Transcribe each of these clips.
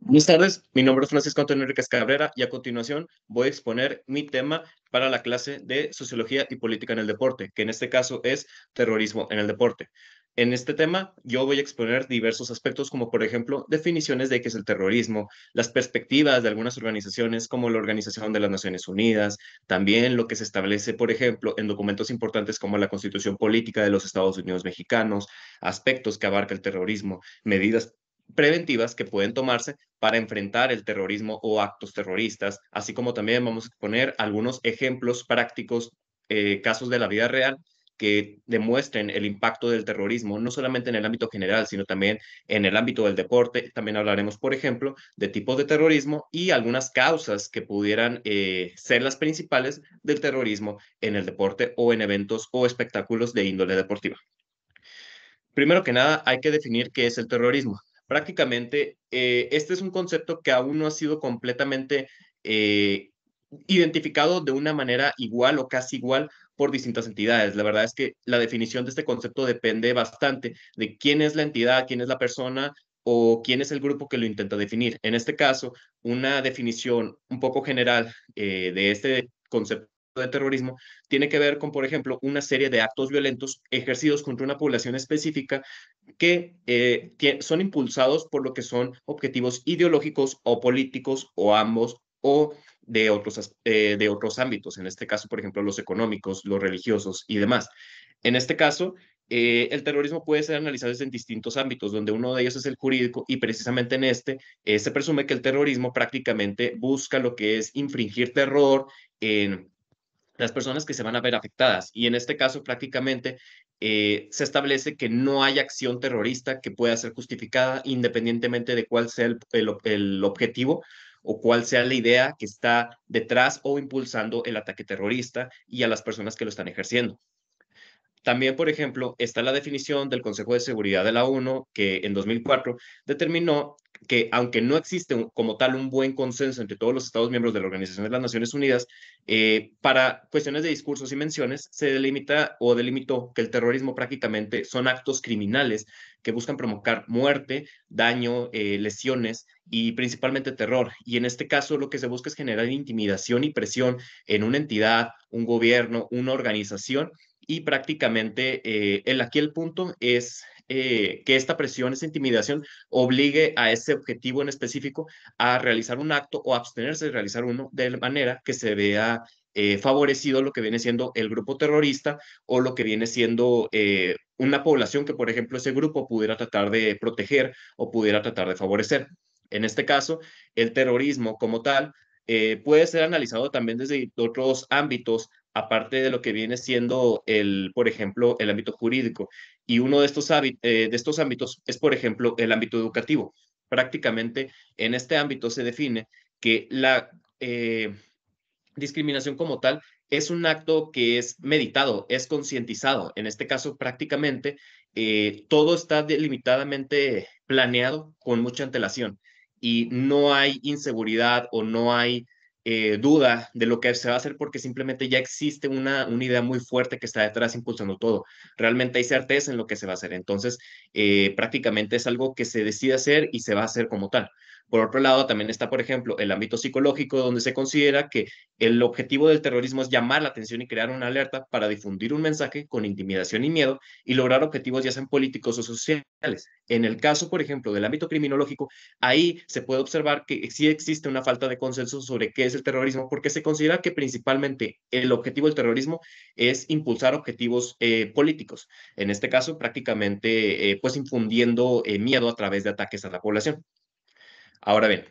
Buenas tardes, mi nombre es Francisco Antonio Enríquez Cabrera y a continuación voy a exponer mi tema para la clase de Sociología y Política en el Deporte, que en este caso es terrorismo en el deporte. En este tema yo voy a exponer diversos aspectos como por ejemplo definiciones de qué es el terrorismo, las perspectivas de algunas organizaciones como la Organización de las Naciones Unidas, también lo que se establece por ejemplo en documentos importantes como la Constitución Política de los Estados Unidos Mexicanos, aspectos que abarca el terrorismo, medidas preventivas que pueden tomarse para enfrentar el terrorismo o actos terroristas, así como también vamos a poner algunos ejemplos prácticos, casos de la vida real que demuestren el impacto del terrorismo, no solamente en el ámbito general, sino también en el ámbito del deporte. También hablaremos, por ejemplo, de tipos de terrorismo y algunas causas que pudieran ser las principales del terrorismo en el deporte o en eventos o espectáculos de índole deportiva. Primero que nada, hay que definir qué es el terrorismo. Prácticamente, este es un concepto que aún no ha sido completamente eh, identificado de una manera igual o casi igual por distintas entidades. La verdad es que la definición de este concepto depende bastante de quién es la entidad, quién es la persona o quién es el grupo que lo intenta definir. En este caso, una definición un poco general de este concepto de terrorismo tiene que ver con, por ejemplo, una serie de actos violentos ejercidos contra una población específica que son impulsados por lo que son objetivos ideológicos o políticos o ambos o de otros ámbitos, en este caso, por ejemplo, los económicos, los religiosos y demás. En este caso, el terrorismo puede ser analizado desde distintos ámbitos, donde uno de ellos es el jurídico y precisamente en este se presume que el terrorismo prácticamente busca lo que es infringir terror en las personas que se van a ver afectadas. Y en este caso, prácticamente se establece que no hay acción terrorista que pueda ser justificada independientemente de cuál sea el objetivo o cuál sea la idea que está detrás o impulsando el ataque terrorista y a las personas que lo están ejerciendo. También, por ejemplo, está la definición del Consejo de Seguridad de la ONU, que en 2004 determinó que aunque no existe como tal un buen consenso entre todos los Estados miembros de la Organización de las Naciones Unidas, para cuestiones de discursos y menciones, se delimita o delimitó que el terrorismo prácticamente son actos criminales que buscan provocar muerte, daño, lesiones y principalmente terror. Y en este caso lo que se busca es generar intimidación y presión en una entidad, un gobierno, una organización y prácticamente aquí el punto es que esta presión, esa intimidación, obligue a ese objetivo en específico a realizar un acto o abstenerse de realizar uno de manera que se vea favorecido lo que viene siendo el grupo terrorista o lo que viene siendo una población que, por ejemplo, ese grupo pudiera tratar de proteger o pudiera tratar de favorecer. En este caso, el terrorismo como tal puede ser analizado también desde otros ámbitos aparte de lo que viene siendo por ejemplo, el ámbito jurídico. Y uno de estos ámbitos es, por ejemplo, el ámbito educativo. Prácticamente en este ámbito se define que la discriminación como tal es un acto que es meditado, es concientizado. En este caso, prácticamente todo está delimitadamente planeado con mucha antelación y no hay inseguridad o no hay duda de lo que se va a hacer porque simplemente ya existe una idea muy fuerte que está detrás impulsando todo. Realmente hay certeza en lo que se va a hacer. Entonces, prácticamente es algo que se decide hacer y se va a hacer como tal. Por otro lado, también está, por ejemplo, el ámbito psicológico, donde se considera que el objetivo del terrorismo es llamar la atención y crear una alerta para difundir un mensaje con intimidación y miedo y lograr objetivos ya sean políticos o sociales. En el caso, por ejemplo, del ámbito criminológico, ahí se puede observar que sí existe una falta de consenso sobre qué es el terrorismo, porque se considera que principalmente el objetivo del terrorismo es impulsar objetivos políticos. En este caso, prácticamente, pues infundiendo miedo a través de ataques a la población. Ahora bien,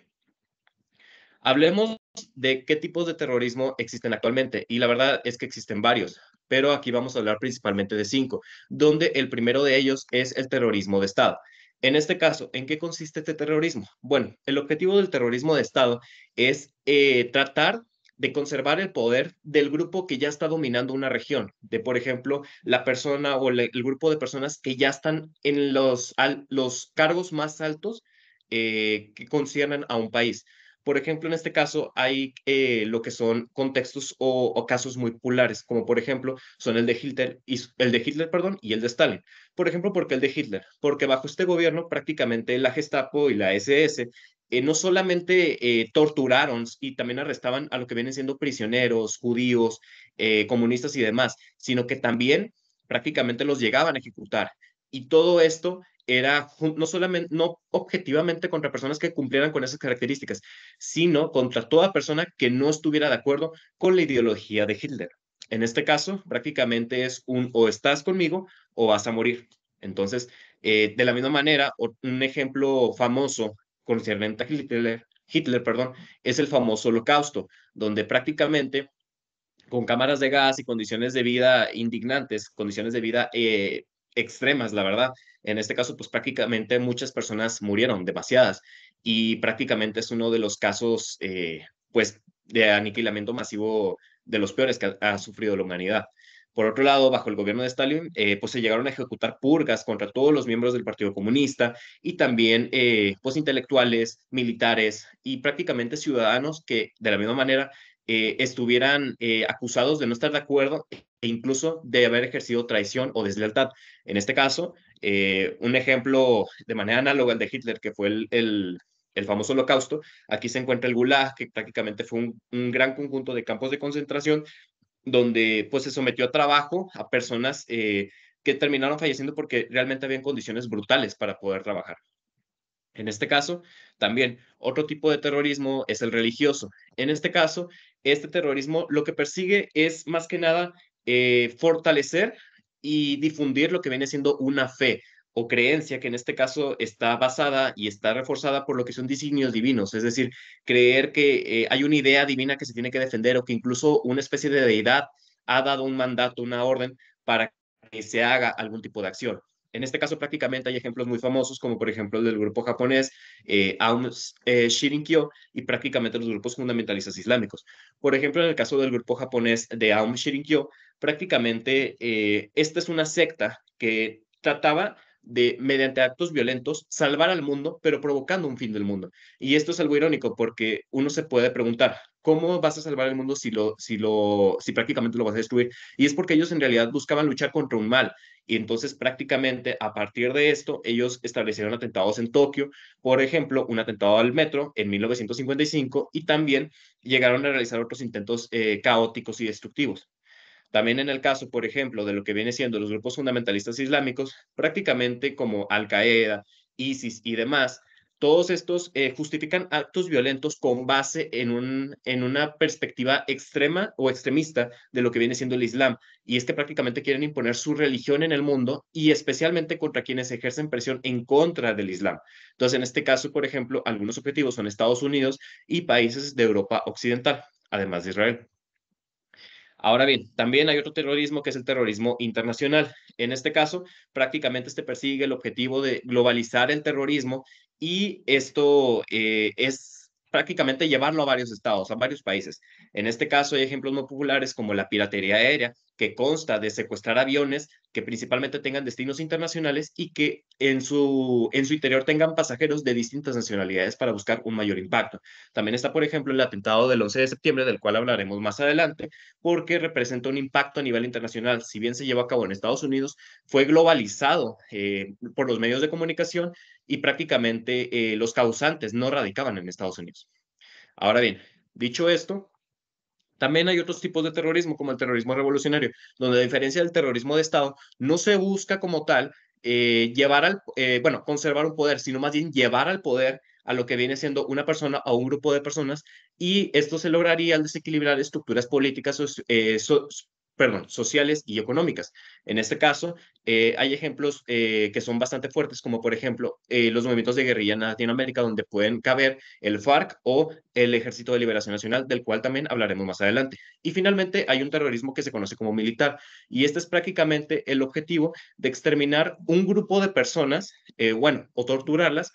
hablemos de qué tipos de terrorismo existen actualmente. Y la verdad es que existen varios, pero aquí vamos a hablar principalmente de cinco, donde el primero de ellos es el terrorismo de Estado. En este caso, ¿en qué consiste este terrorismo? Bueno, el objetivo del terrorismo de Estado es tratar de conservar el poder del grupo que ya está dominando una región, de por ejemplo, la persona o el grupo de personas que ya están en los cargos más altos que conciernen a un país. Por ejemplo, en este caso hay lo que son contextos o casos muy populares, como por ejemplo son el de Hitler, perdón, y el de Stalin. Por ejemplo, ¿por qué el de Hitler? Porque bajo este gobierno prácticamente la Gestapo y la SS no solamente torturaron y también arrestaban a lo que vienen siendo prisioneros, judíos, comunistas y demás, sino que también prácticamente los llegaban a ejecutar. Y todo esto era no solamente, no objetivamente contra personas que cumplieran con esas características, sino contra toda persona que no estuviera de acuerdo con la ideología de Hitler. En este caso, prácticamente es un o estás conmigo o vas a morir. Entonces, de la misma manera, un ejemplo famoso concerniente a Hitler, perdón, es el famoso Holocausto, donde prácticamente con cámaras de gas y condiciones de vida indignantes, condiciones de vida extremas, la verdad. En este caso, pues prácticamente muchas personas murieron, demasiadas, y prácticamente es uno de los casos, pues, de aniquilamiento masivo de los peores que ha sufrido la humanidad. Por otro lado, bajo el gobierno de Stalin, pues se llegaron a ejecutar purgas contra todos los miembros del Partido Comunista y también, pues, intelectuales, militares y prácticamente ciudadanos que, de la misma manera, estuvieran acusados de no estar de acuerdo e incluso de haber ejercido traición o deslealtad. En este caso, un ejemplo de manera análoga al de Hitler, que fue el famoso Holocausto, aquí se encuentra el Gulag, que prácticamente fue un gran conjunto de campos de concentración donde pues se sometió a trabajo a personas que terminaron falleciendo porque realmente habían condiciones brutales para poder trabajar. En este caso, también otro tipo de terrorismo es el religioso. En este caso, este terrorismo lo que persigue es más que nada fortalecer y difundir lo que viene siendo una fe o creencia que en este caso está basada y está reforzada por lo que son designios divinos, es decir, creer que hay una idea divina que se tiene que defender o que incluso una especie de deidad ha dado un mandato, una orden para que se haga algún tipo de acción. En este caso, prácticamente hay ejemplos muy famosos, como por ejemplo el del grupo japonés Aum Shinrikyo y prácticamente los grupos fundamentalistas islámicos. Por ejemplo, en el caso del grupo japonés de Aum Shinrikyo, prácticamente esta es una secta que trataba de, mediante actos violentos, salvar al mundo, pero provocando un fin del mundo. Y esto es algo irónico porque uno se puede preguntar, ¿cómo vas a salvar el mundo si prácticamente lo vas a destruir? Y es porque ellos en realidad buscaban luchar contra un mal y entonces prácticamente a partir de esto ellos establecieron atentados en Tokio, por ejemplo, un atentado al metro en 1955 y también llegaron a realizar otros intentos caóticos y destructivos. También en el caso, por ejemplo, de lo que viene siendo los grupos fundamentalistas islámicos, prácticamente como Al-Qaeda, ISIS y demás, todos estos justifican actos violentos con base en una perspectiva extrema o extremista de lo que viene siendo el Islam. Y es que prácticamente quieren imponer su religión en el mundo y especialmente contra quienes ejercen presión en contra del Islam. Entonces, en este caso, por ejemplo, algunos objetivos son Estados Unidos y países de Europa Occidental, además de Israel. Ahora bien, también hay otro terrorismo que es el terrorismo internacional. En este caso, prácticamente este persigue el objetivo de globalizar el terrorismo y esto es prácticamente llevarlo a varios estados, a varios países. En este caso, hay ejemplos muy populares como la piratería aérea, que consta de secuestrar aviones que principalmente tengan destinos internacionales y que en su interior tengan pasajeros de distintas nacionalidades para buscar un mayor impacto. También está, por ejemplo, el atentado del 11 de septiembre, del cual hablaremos más adelante porque representa un impacto a nivel internacional. Si bien se llevó a cabo en Estados Unidos, fue globalizado por los medios de comunicación y prácticamente los causantes no radicaban en Estados Unidos. Ahora bien, dicho esto, también hay otros tipos de terrorismo, como el terrorismo revolucionario, donde a diferencia del terrorismo de Estado, no se busca como tal bueno, conservar un poder, sino más bien llevar al poder a lo que viene siendo una persona o un grupo de personas, y esto se lograría al desequilibrar estructuras políticas, perdón, sociales y económicas. En este caso, hay ejemplos que son bastante fuertes, como por ejemplo los movimientos de guerrilla en Latinoamérica, donde pueden caber el FARC o el Ejército de Liberación Nacional, del cual también hablaremos más adelante. Y finalmente hay un terrorismo que se conoce como militar, y este es prácticamente el objetivo de exterminar un grupo de personas, bueno, o torturarlas,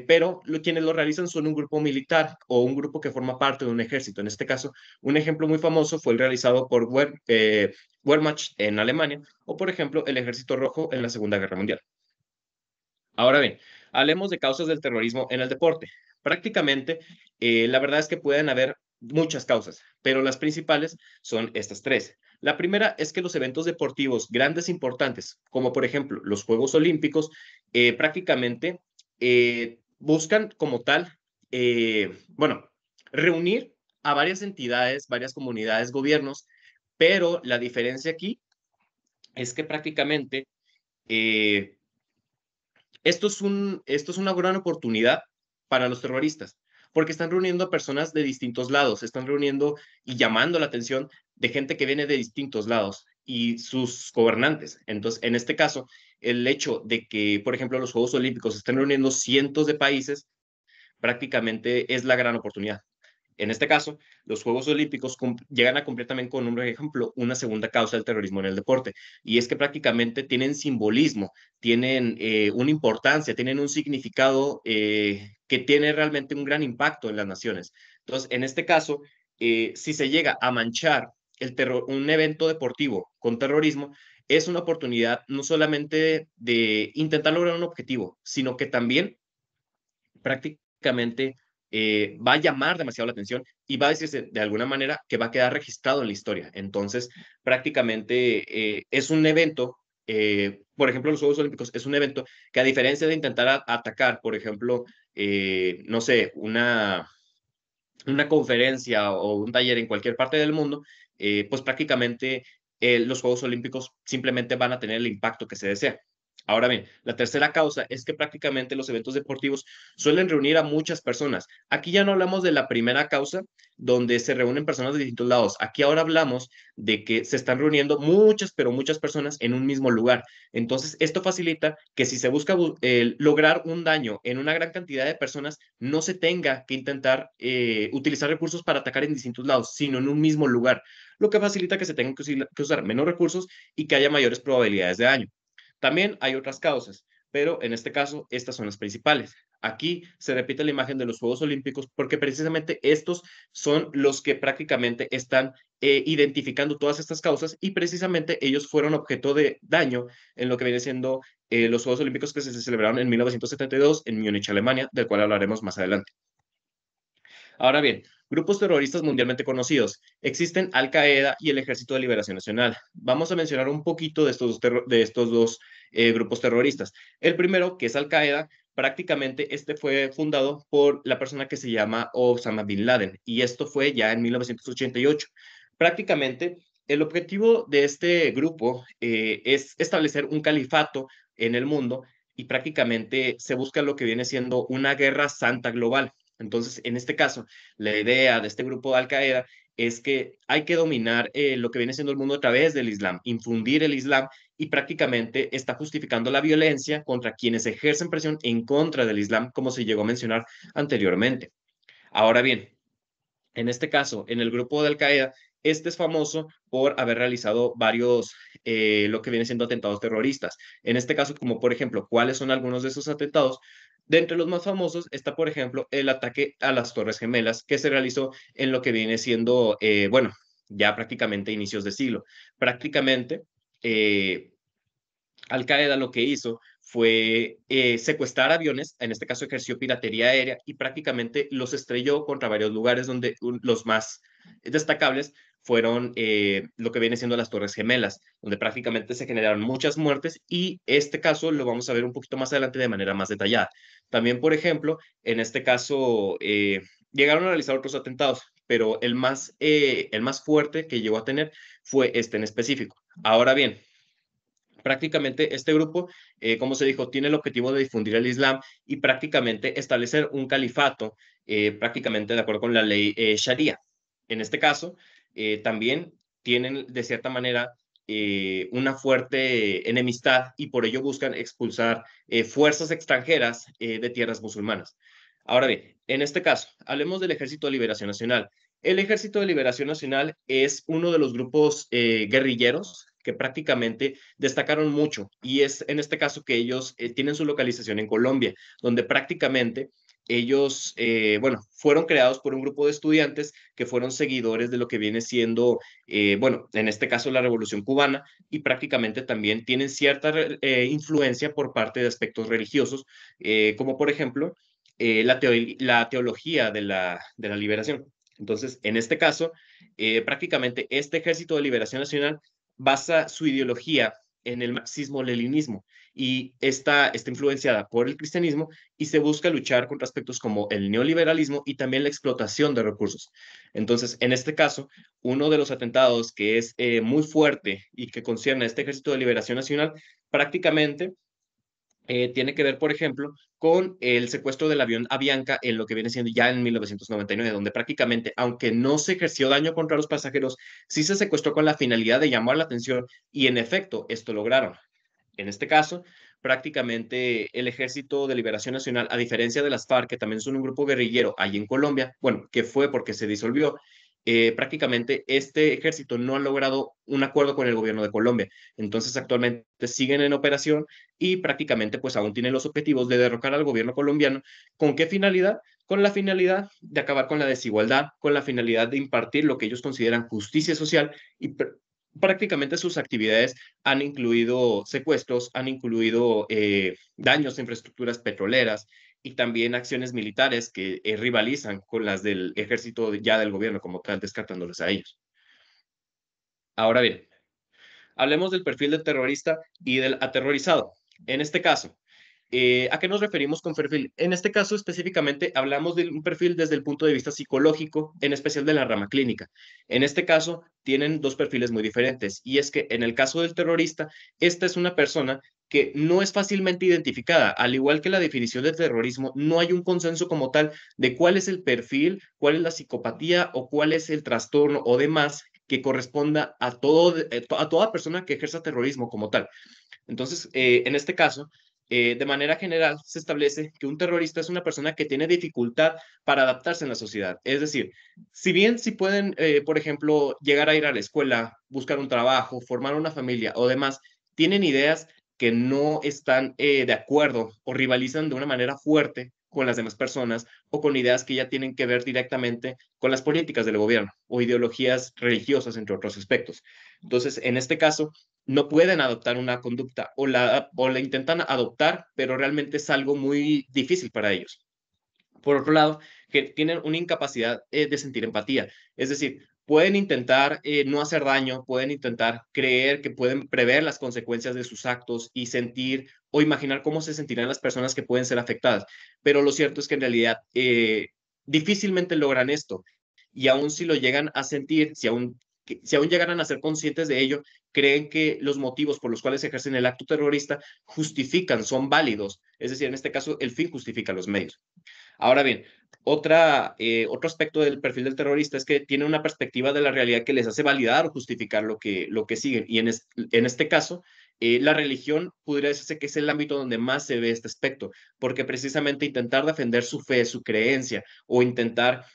pero quienes lo realizan son un grupo militar o un grupo que forma parte de un ejército. En este caso, un ejemplo muy famoso fue el realizado por Wehrmacht en Alemania o, por ejemplo, el Ejército Rojo en la Segunda Guerra Mundial. Ahora bien, hablemos de causas del terrorismo en el deporte. Prácticamente, la verdad es que pueden haber muchas causas, pero las principales son estas tres. La primera es que los eventos deportivos grandes e importantes, como por ejemplo los Juegos Olímpicos, prácticamente buscan como tal bueno, reunir a varias entidades, varias comunidades, gobiernos, pero la diferencia aquí es que prácticamente eh, esto es una gran oportunidad para los terroristas, porque están reuniendo a personas de distintos lados, están reuniendo y llamando la atención de gente que viene de distintos lados y sus gobernantes. Entonces, en este caso, el hecho de que, por ejemplo, los Juegos Olímpicos estén reuniendo cientos de países, prácticamente es la gran oportunidad. En este caso, los Juegos Olímpicos llegan a cumplir también con un ejemplo, una segunda causa del terrorismo en el deporte, y es que prácticamente tienen simbolismo, tienen una importancia, tienen un significado que tiene realmente un gran impacto en las naciones. Entonces, en este caso, si se llega a manchar un evento deportivo con terrorismo, es una oportunidad no solamente de intentar lograr un objetivo, sino que también prácticamente va a llamar demasiado la atención y va a decirse de alguna manera que va a quedar registrado en la historia. Entonces, prácticamente es un evento, por ejemplo, los Juegos Olímpicos es un evento que a diferencia de intentar atacar, por ejemplo, no sé, una conferencia o un taller en cualquier parte del mundo, pues prácticamente los Juegos Olímpicos simplemente van a tener el impacto que se desea. Ahora bien, la tercera causa es que prácticamente los eventos deportivos suelen reunir a muchas personas. Aquí ya no hablamos de la primera causa, donde se reúnen personas de distintos lados. Aquí ahora hablamos de que se están reuniendo muchas, pero muchas personas en un mismo lugar. Entonces, esto facilita que si se busca lograr un daño en una gran cantidad de personas, no se tenga que intentar utilizar recursos para atacar en distintos lados, sino en un mismo lugar, lo que facilita que se tengan que usar menos recursos y que haya mayores probabilidades de daño. También hay otras causas, pero en este caso estas son las principales. Aquí se repite la imagen de los Juegos Olímpicos porque precisamente estos son los que prácticamente están identificando todas estas causas y precisamente ellos fueron objeto de daño en lo que viene siendo los Juegos Olímpicos que se celebraron en 1972 en Múnich, Alemania, del cual hablaremos más adelante. Ahora bien, grupos terroristas mundialmente conocidos. Existen Al Qaeda y el Ejército de Liberación Nacional. Vamos a mencionar un poquito de estos dos grupos terroristas. El primero, que es Al Qaeda, prácticamente este fue fundado por la persona que se llama Osama Bin Laden y esto fue ya en 1988. Prácticamente el objetivo de este grupo es establecer un califato en el mundo y prácticamente se busca lo que viene siendo una guerra santa global. Entonces, en este caso, la idea de este grupo de Al Qaeda es que hay que dominar lo que viene siendo el mundo a través del Islam, infundir el Islam y prácticamente está justificando la violencia contra quienes ejercen presión en contra del Islam, como se llegó a mencionar anteriormente. Ahora bien, en este caso, en el grupo de Al Qaeda, este es famoso por haber realizado varios, lo que viene siendo atentados terroristas. En este caso, como por ejemplo, ¿cuáles son algunos de esos atentados? De entre los más famosos está, por ejemplo, el ataque a las Torres Gemelas que se realizó en lo que viene siendo, bueno, ya prácticamente inicios de siglo. Prácticamente, eh, al Qaeda lo que hizo fue secuestrar aviones, en este caso ejerció piratería aérea y prácticamente los estrelló contra varios lugares donde los más destacables fueron lo que viene siendo las Torres Gemelas, donde prácticamente se generaron muchas muertes y este caso lo vamos a ver un poquito más adelante de manera más detallada. También, por ejemplo, en este caso llegaron a realizar otros atentados, pero el más fuerte que llegó a tener fue este en específico. Ahora bien, prácticamente este grupo, como se dijo, tiene el objetivo de difundir el Islam y prácticamente establecer un califato, prácticamente de acuerdo con la ley Sharia. En este caso, también tienen de cierta manera una fuerte enemistad y por ello buscan expulsar fuerzas extranjeras de tierras musulmanas. Ahora bien, en este caso, hablemos del Ejército de Liberación Nacional. El Ejército de Liberación Nacional es uno de los grupos guerrilleros que prácticamente destacaron mucho y es en este caso que ellos tienen su localización en Colombia, donde prácticamente ellos, bueno, fueron creados por un grupo de estudiantes que fueron seguidores de lo que viene siendo, bueno, en este caso la Revolución Cubana y prácticamente también tienen cierta influencia por parte de aspectos religiosos, como por ejemplo la teología de la liberación. Entonces, en este caso, prácticamente este Ejército de Liberación Nacional basa su ideología en el marxismo-leninismo y está influenciada por el cristianismo y se busca luchar contra aspectos como el neoliberalismo y también la explotación de recursos. Entonces, en este caso, uno de los atentados que es muy fuerte y que concierne a este Ejército de Liberación Nacional, prácticamente tiene que ver, por ejemplo, con el secuestro del avión Avianca en lo que viene siendo ya en 1999, donde prácticamente, aunque no se ejerció daño contra los pasajeros, sí se secuestró con la finalidad de llamar la atención y en efecto esto lograron. En este caso, prácticamente el Ejército de Liberación Nacional, a diferencia de las FARC, que también son un grupo guerrillero ahí en Colombia, bueno, que fue porque se disolvió, prácticamente este ejército no ha logrado un acuerdo con el gobierno de Colombia. Entonces, actualmente siguen en operación y prácticamente pues aún tienen los objetivos de derrocar al gobierno colombiano. ¿Con qué finalidad? Con la finalidad de acabar con la desigualdad, con la finalidad de impartir lo que ellos consideran justicia social y prácticamente sus actividades han incluido secuestros, han incluido daños a infraestructuras petroleras y también acciones militares que rivalizan con las del ejército ya del gobierno como tal, descartándolos a ellos. Ahora bien, hablemos del perfil del terrorista y del aterrorizado. En este caso, ¿a qué nos referimos con perfil? En este caso específicamente hablamos de un perfil desde el punto de vista psicológico, en especial de la rama clínica. En este caso tienen dos perfiles muy diferentes y es que en el caso del terrorista, esta es una persona que no es fácilmente identificada, al igual que la definición de terrorismo, no hay un consenso como tal de cuál es el perfil, cuál es la psicopatía o cuál es el trastorno o demás que corresponda a toda persona que ejerza terrorismo como tal. Entonces, en este caso, de manera general, se establece que un terrorista es una persona que tiene dificultad para adaptarse en la sociedad. Es decir, si bien si pueden, por ejemplo, llegar a ir a la escuela, buscar un trabajo, formar una familia o demás, tienen ideas que no están de acuerdo o rivalizan de una manera fuerte con las demás personas o con ideas que ya tienen que ver directamente con las políticas del gobierno o ideologías religiosas, entre otros aspectos. Entonces, en este caso, no pueden adoptar una conducta o la intentan adoptar, pero realmente es algo muy difícil para ellos. Por otro lado, que tienen una incapacidad de sentir empatía, es decir, pueden intentar no hacer daño, pueden intentar creer que pueden prever las consecuencias de sus actos y sentir o imaginar cómo se sentirán las personas que pueden ser afectadas, pero lo cierto es que en realidad difícilmente logran esto y aún si lo llegan a sentir, si aún llegaran a ser conscientes de ello, creen que los motivos por los cuales ejercen el acto terrorista justifican, son válidos. Es decir, en este caso, el fin justifica los medios. Ahora bien, otro aspecto del perfil del terrorista es que tiene una perspectiva de la realidad que les hace validar o justificar lo que siguen. Y en este caso, la religión podría decirse que es el ámbito donde más se ve este aspecto, porque precisamente intentar defender su fe, su creencia o intentar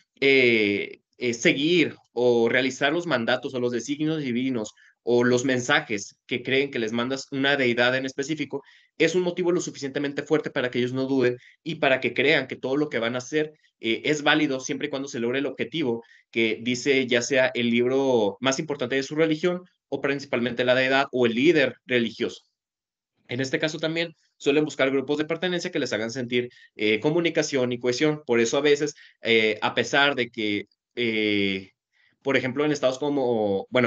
seguir o realizar los mandatos o los designios divinos o los mensajes que creen que les mandas una deidad en específico, es un motivo lo suficientemente fuerte para que ellos no duden y para que crean que todo lo que van a hacer es válido siempre y cuando se logre el objetivo que dice ya sea el libro más importante de su religión o principalmente la deidad o el líder religioso. En este caso también suelen buscar grupos de pertenencia que les hagan sentir comunicación y cohesión. Por eso a veces, a pesar de que, eh, por ejemplo, en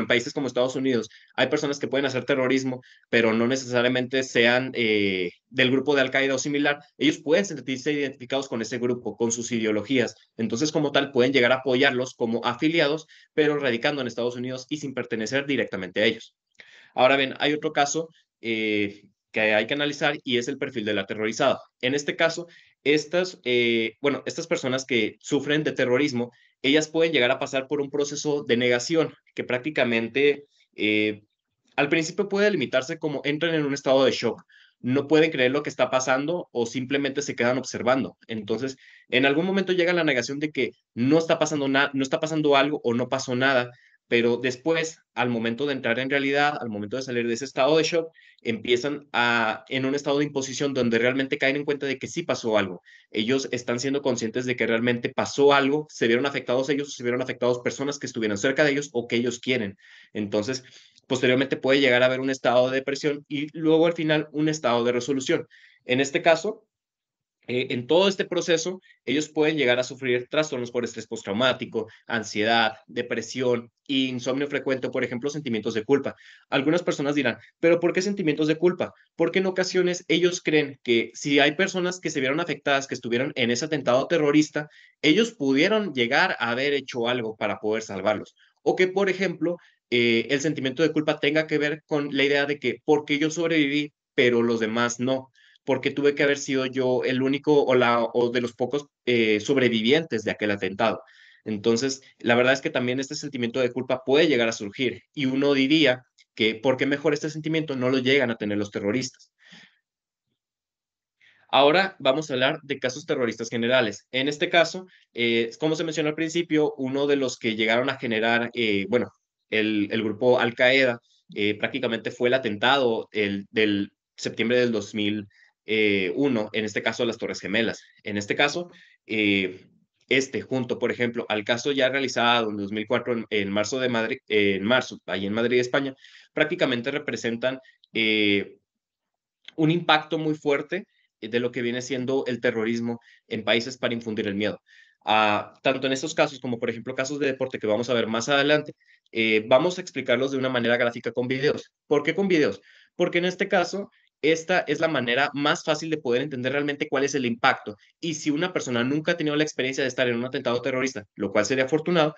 países como Estados Unidos, hay personas que pueden hacer terrorismo, pero no necesariamente sean del grupo de Al-Qaeda o similar. Ellos pueden sentirse identificados con ese grupo, con sus ideologías. Entonces, como tal, pueden llegar a apoyarlos como afiliados, pero radicando en Estados Unidos y sin pertenecer directamente a ellos. Ahora bien, hay otro caso que hay que analizar y es el perfil del aterrorizado. En este caso, estas personas que sufren de terrorismo, ellas pueden llegar a pasar por un proceso de negación que prácticamente al principio puede limitarse como entran en un estado de shock. No pueden creer lo que está pasando o simplemente se quedan observando. Entonces, en algún momento llega la negación de que no está pasando nada, no está pasando algo o no pasó nada, pero después, al momento de entrar en realidad, al momento de salir de ese estado de shock, en un estado de imposición donde realmente caen en cuenta de que sí pasó algo. Ellos están siendo conscientes de que realmente pasó algo, se vieron afectados ellos, se vieron afectados personas que estuvieran cerca de ellos o que ellos quieren. Entonces, posteriormente puede llegar a haber un estado de depresión y luego al final un estado de resolución. En este caso, En todo este proceso, ellos pueden llegar a sufrir trastornos por estrés postraumático, ansiedad, depresión, insomnio frecuente, o, por ejemplo, sentimientos de culpa. Algunas personas dirán, ¿pero por qué sentimientos de culpa? Porque en ocasiones ellos creen que si hay personas que se vieron afectadas, que estuvieron en ese atentado terrorista, ellos pudieron llegar a haber hecho algo para poder salvarlos. O que, por ejemplo, el sentimiento de culpa tenga que ver con la idea de que, ¿por qué yo sobreviví, pero los demás no? Porque tuve que haber sido yo el único o de los pocos sobrevivientes de aquel atentado. Entonces, la verdad es que también este sentimiento de culpa puede llegar a surgir y uno diría que por qué mejor este sentimiento no lo llegan a tener los terroristas. Ahora vamos a hablar de casos terroristas generales. En este caso, como se mencionó al principio, uno de los que llegaron a generar, bueno, el grupo Al Qaeda prácticamente fue el atentado del septiembre del 2001, en este caso las Torres Gemelas. En este caso, junto, por ejemplo, al caso ya realizado en 2004 en marzo de Madrid, en marzo, ahí en Madrid, España, prácticamente representan un impacto muy fuerte de lo que viene siendo el terrorismo en países para infundir el miedo. Tanto en estos casos como, por ejemplo, casos de deporte que vamos a ver más adelante, vamos a explicarlos de una manera gráfica con videos. ¿Por qué con videos? Porque en este caso, esta es la manera más fácil de poder entender realmente cuál es el impacto. Y si una persona nunca ha tenido la experiencia de estar en un atentado terrorista, lo cual sería afortunado,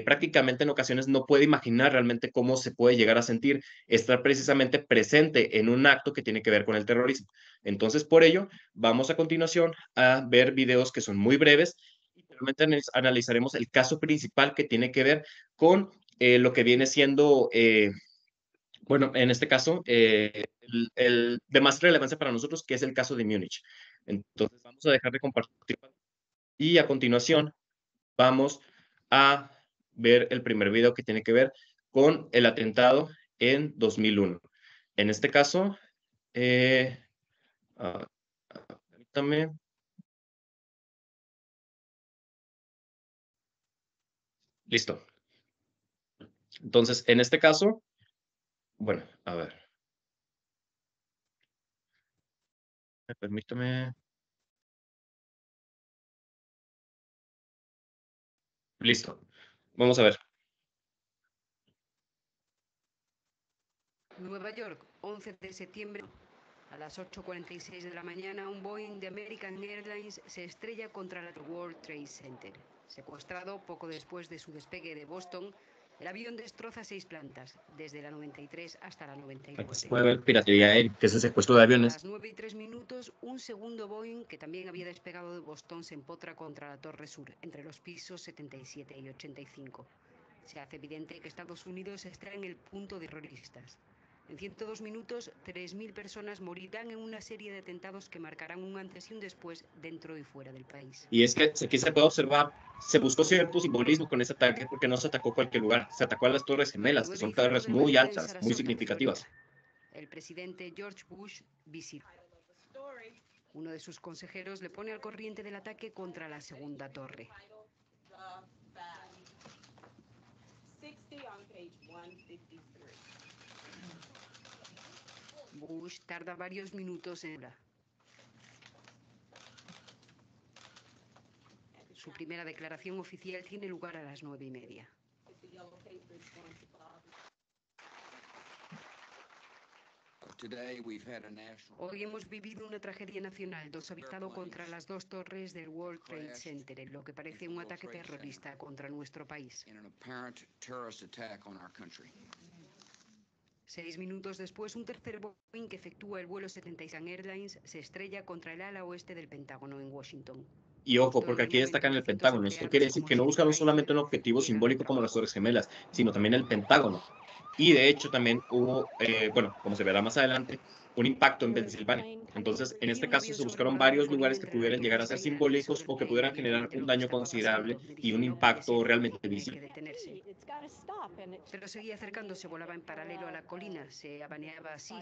prácticamente en ocasiones no puede imaginar realmente cómo se puede llegar a sentir estar precisamente presente en un acto que tiene que ver con el terrorismo. Entonces, por ello, vamos a continuación a ver videos que son muy breves y realmente analizaremos el caso principal que tiene que ver con lo que viene siendo, bueno, en este caso, el de más relevancia para nosotros, que es el caso de Múnich. Entonces, vamos a dejar de compartir y a continuación vamos a ver el primer video que tiene que ver con el atentado en 2001. En este caso, eh, ah, permítame. Listo. Entonces, en este caso, bueno, a ver, permítame. Listo. Vamos a ver. Nueva York, 11 de septiembre. A las 8:46 de la mañana, un Boeing de American Airlines se estrella contra el World Trade Center. Secuestrado poco después de su despegue de Boston, el avión destroza 6 plantas, desde la 93 hasta la Aquí se 94. puede ver piratería aérea, que es el secuestro de A aviones. las 9:03, un segundo Boeing, que también había despegado de Boston, se empotra contra la Torre Sur, entre los pisos 77 y 85. Se hace evidente que Estados Unidos está en el punto de terroristas. En 102 minutos, 3.000 personas morirán en una serie de atentados que marcarán un antes y un después dentro y fuera del país. Y es que aquí se puede observar, se buscó cierto simbolismo con ese ataque porque no se atacó cualquier lugar, se atacó a las Torres Gemelas, que son torres muy altas, muy significativas. El presidente George Bush visita. Uno de sus consejeros le pone al corriente del ataque contra la segunda torre. Bush tarda varios minutos en la. Su primera declaración oficial tiene lugar a las 9:30. Hoy hemos vivido una tragedia nacional. Dos habitados contra las dos torres del World Trade Center, en lo que parece un ataque terrorista contra nuestro país. 6 minutos después, un tercer Boeing que efectúa el vuelo 76 Airlines se estrella contra el ala oeste del Pentágono en Washington. Y ojo, porque aquí destacan el Pentágono. Esto quiere decir que no buscaron solamente un objetivo simbólico como las Torres Gemelas, sino también el Pentágono. Y de hecho también hubo, bueno, como se verá más adelante, un impacto en Pensilvania. Entonces, en este caso se buscaron varios lugares que pudieran llegar a ser simbólicos o que pudieran generar un daño considerable y un impacto realmente visible. Pero seguía acercándose, volaba en paralelo a la colina, se abaneaba así.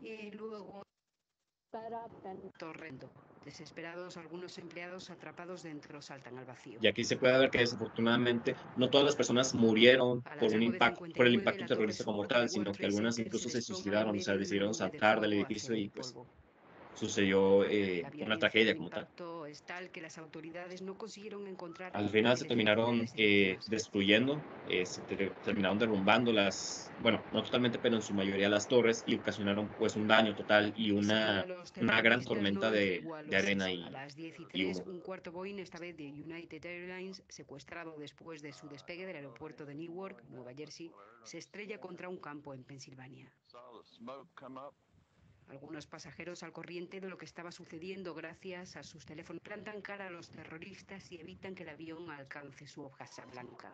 Y luego... Torrendo. Desesperados, algunos empleados atrapados dentro saltan al vacío. Y aquí se puede ver que desafortunadamente no todas las personas murieron por un impacto, por el impacto terrorista como tal, sino que algunas incluso se suicidaron, o sea, decidieron saltar del edificio y pues sucedió La una violencia tragedia del como tal. impacto es tal que las autoridades no consiguieron encontrar Al final se terminaron identidades de víctimas. destruyendo, terminaron derrumbando bueno, no totalmente, pero en su mayoría las torres y ocasionaron pues un daño total y Enseguida los una gran terroristas no tormenta dan tregua a de los arena hechos. A las 10 y y 3, humo. un cuarto Boeing, esta vez de United Airlines, secuestrado después de su despegue del aeropuerto de Newark, Nueva Jersey, se estrella contra un campo en Pensilvania. Algunos pasajeros, al corriente de lo que estaba sucediendo gracias a sus teléfonos, plantan cara a los terroristas y evitan que el avión alcance su Casa Blanca.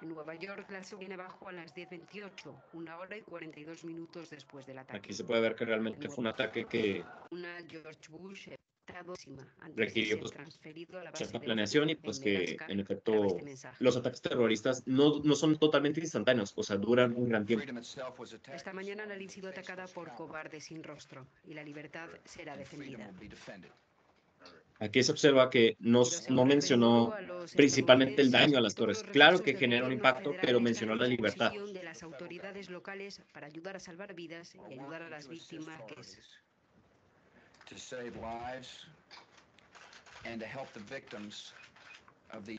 En Nueva York, la se viene abajo a las 10:28, 1 hora y 42 minutos después del ataque. Aquí se puede ver que realmente fue un ataque que Una George Bush antes de requirió ser pues transferido a la base cierta de planeación y Lufkin pues en que Nebraska, en graba efecto este mensaje. los ataques terroristas no son totalmente instantáneos, o sea, duran un gran tiempo. Esta mañana la ha sido atacada por cobardes sin rostro y la libertad será defendida. Aquí se observa que Quiero no asegurar de nuevo mencionó a los principalmente el estadounidenses daño a que las todos torres. los Claro recursos que del genera un gobierno impacto, federal pero están mencionó a la libertad. disposición de las autoridades locales para ayudar a salvar vidas y ayudar a las víctimas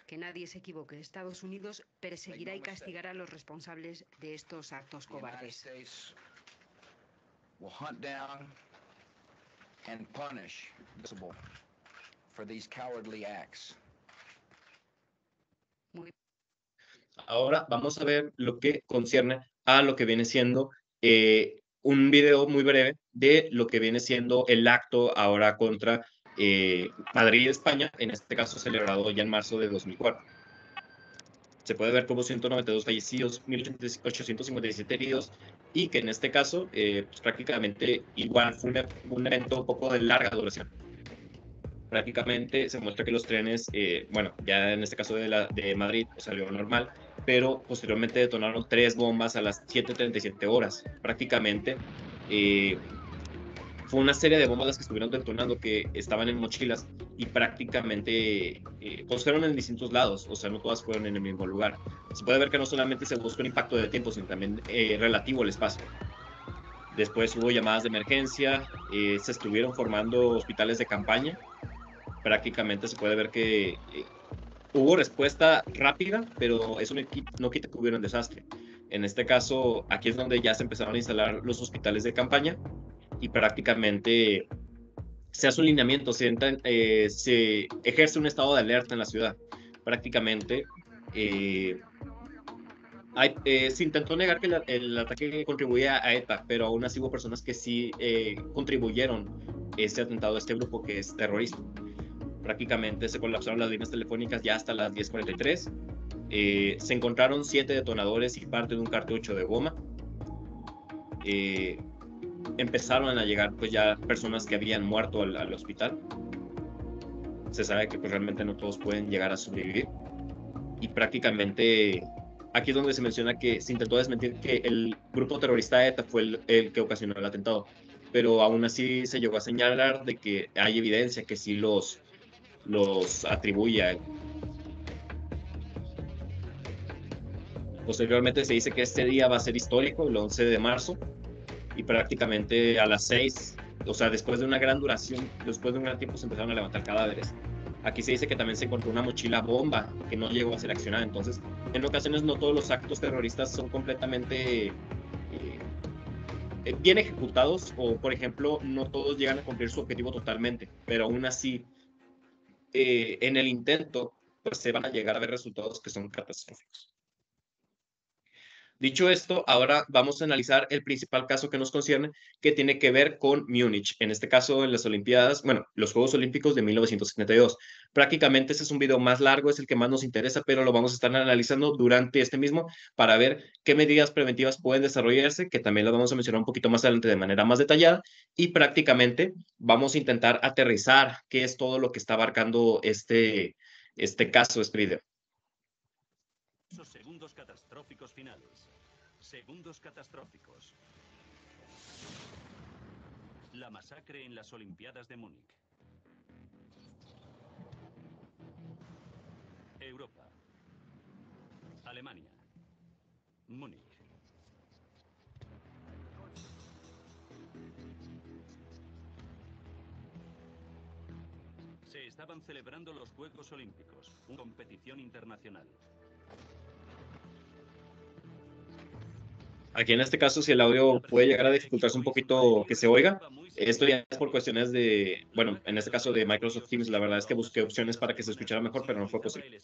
que nadie se equivoque. Estados Unidos perseguirá y castigará a los responsables de estos actos cobardes. Muy Ahora vamos a ver lo que concierne a lo que viene siendo un video muy breve de lo que viene siendo el acto ahora contra Madrid, España, en este caso celebrado ya en marzo de 2004. Se puede ver como 192 fallecidos, 1.857 heridos, y que en este caso pues prácticamente igual fue un evento un poco de larga duración. Prácticamente se muestra que los trenes, bueno, ya en este caso de Madrid pues, salió normal, pero posteriormente detonaron 3 bombas a las 7:37 horas. Prácticamente fue una serie de bombas las que estuvieron detonando que estaban en mochilas y prácticamente pues fueron en distintos lados, o sea, no todas fueron en el mismo lugar. Se puede ver que no solamente se buscó un impacto de tiempo, sino también relativo al espacio. Después hubo llamadas de emergencia, se estuvieron formando hospitales de campaña. Prácticamente se puede ver que hubo respuesta rápida, pero eso no quita que hubiera un desastre. En este caso, aquí es donde ya se empezaron a instalar los hospitales de campaña y prácticamente se hace un lineamiento, se ejerce un estado de alerta en la ciudad. Prácticamente se intentó negar que el ataque contribuía a ETA, pero aún así hubo personas que sí contribuyeron este atentado a este grupo que es terrorista. Prácticamente se colapsaron las líneas telefónicas ya hasta las 10:43. Se encontraron 7 detonadores y parte de un cartucho de goma. Empezaron a llegar pues ya personas que habían muerto al hospital. Se sabe que pues realmente no todos pueden llegar a sobrevivir. Y prácticamente aquí es donde se menciona que se intentó desmentir que el grupo terrorista ETA fue el que ocasionó el atentado. Pero aún así se llegó a señalar de que hay evidencia que sí los atribuye a él. Posteriormente se dice que este día va a ser histórico, el 11 de marzo, y prácticamente a las 6, o sea, después de una gran duración, después de un gran tiempo se empezaron a levantar cadáveres. Aquí se dice que también se encontró una mochila bomba que no llegó a ser accionada. Entonces, en ocasiones no todos los actos terroristas son completamente bien ejecutados o, por ejemplo, no todos llegan a cumplir su objetivo totalmente, pero aún así, en el intento, pues se van a llegar a ver resultados que son catastróficos. Dicho esto, ahora vamos a analizar el principal caso que nos concierne, que tiene que ver con Múnich, en este caso en las Olimpiadas, bueno, los Juegos Olímpicos de 1972. Prácticamente este es un video más largo, es el que más nos interesa, pero lo vamos a estar analizando durante este mismo para ver qué medidas preventivas pueden desarrollarse, que también lo vamos a mencionar un poquito más adelante de manera más detallada, y prácticamente vamos a intentar aterrizar qué es todo lo que está abarcando este caso, este video. Segundos catastróficos finales. Segundos catastróficos. La masacre en las Olimpiadas de Múnich. Europa. Alemania. Múnich. estaban celebrando los Juegos Olímpicos, una competición internacional. Aquí en este caso, si el audio puede llegar a dificultarse un poquito que se oiga, esto ya es por cuestiones de, bueno, en este caso de Microsoft Teams, la verdad es que busqué opciones para que se escuchara mejor, pero no fue posible.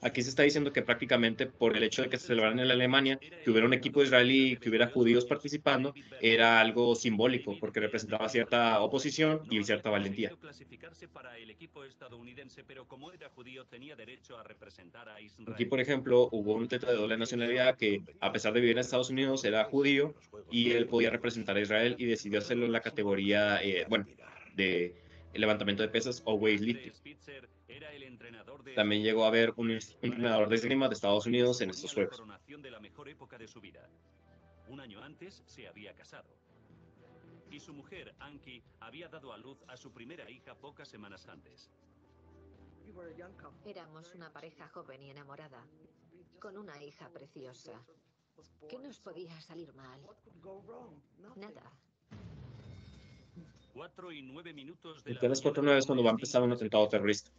Aquí se está diciendo que prácticamente por el hecho de que se celebraran en Alemania, que hubiera un equipo israelí, que hubiera judíos participando, era algo simbólico, porque representaba cierta oposición y cierta valentía. Clasificarse para el equipo estadounidense, pero como era judío tenía derecho a representar a Israel. Aquí, por ejemplo, hubo un atleta de doble nacionalidad que, a pesar de vivir en Estados Unidos, era judío y él podía representar a Israel y decidió hacerlo en la categoría, bueno, de levantamiento de pesas o weightlifting. Spitzer era el entrenador de También llegó a haber un entrenador de esgrima de Estados Unidos en estos suponía la Juegos. coronación de la mejor época de su vida. Un año antes se había casado. Y su mujer, Anki, había dado a luz a su primera hija pocas semanas antes. Éramos una pareja joven y enamorada, con una hija preciosa. ¿Qué nos podía salir mal? Nada. 4 y 9 minutos de la Entonces, mañana 4-9 es del cuando va a lunes empezar 5 un de atentado septiembre. terrorista.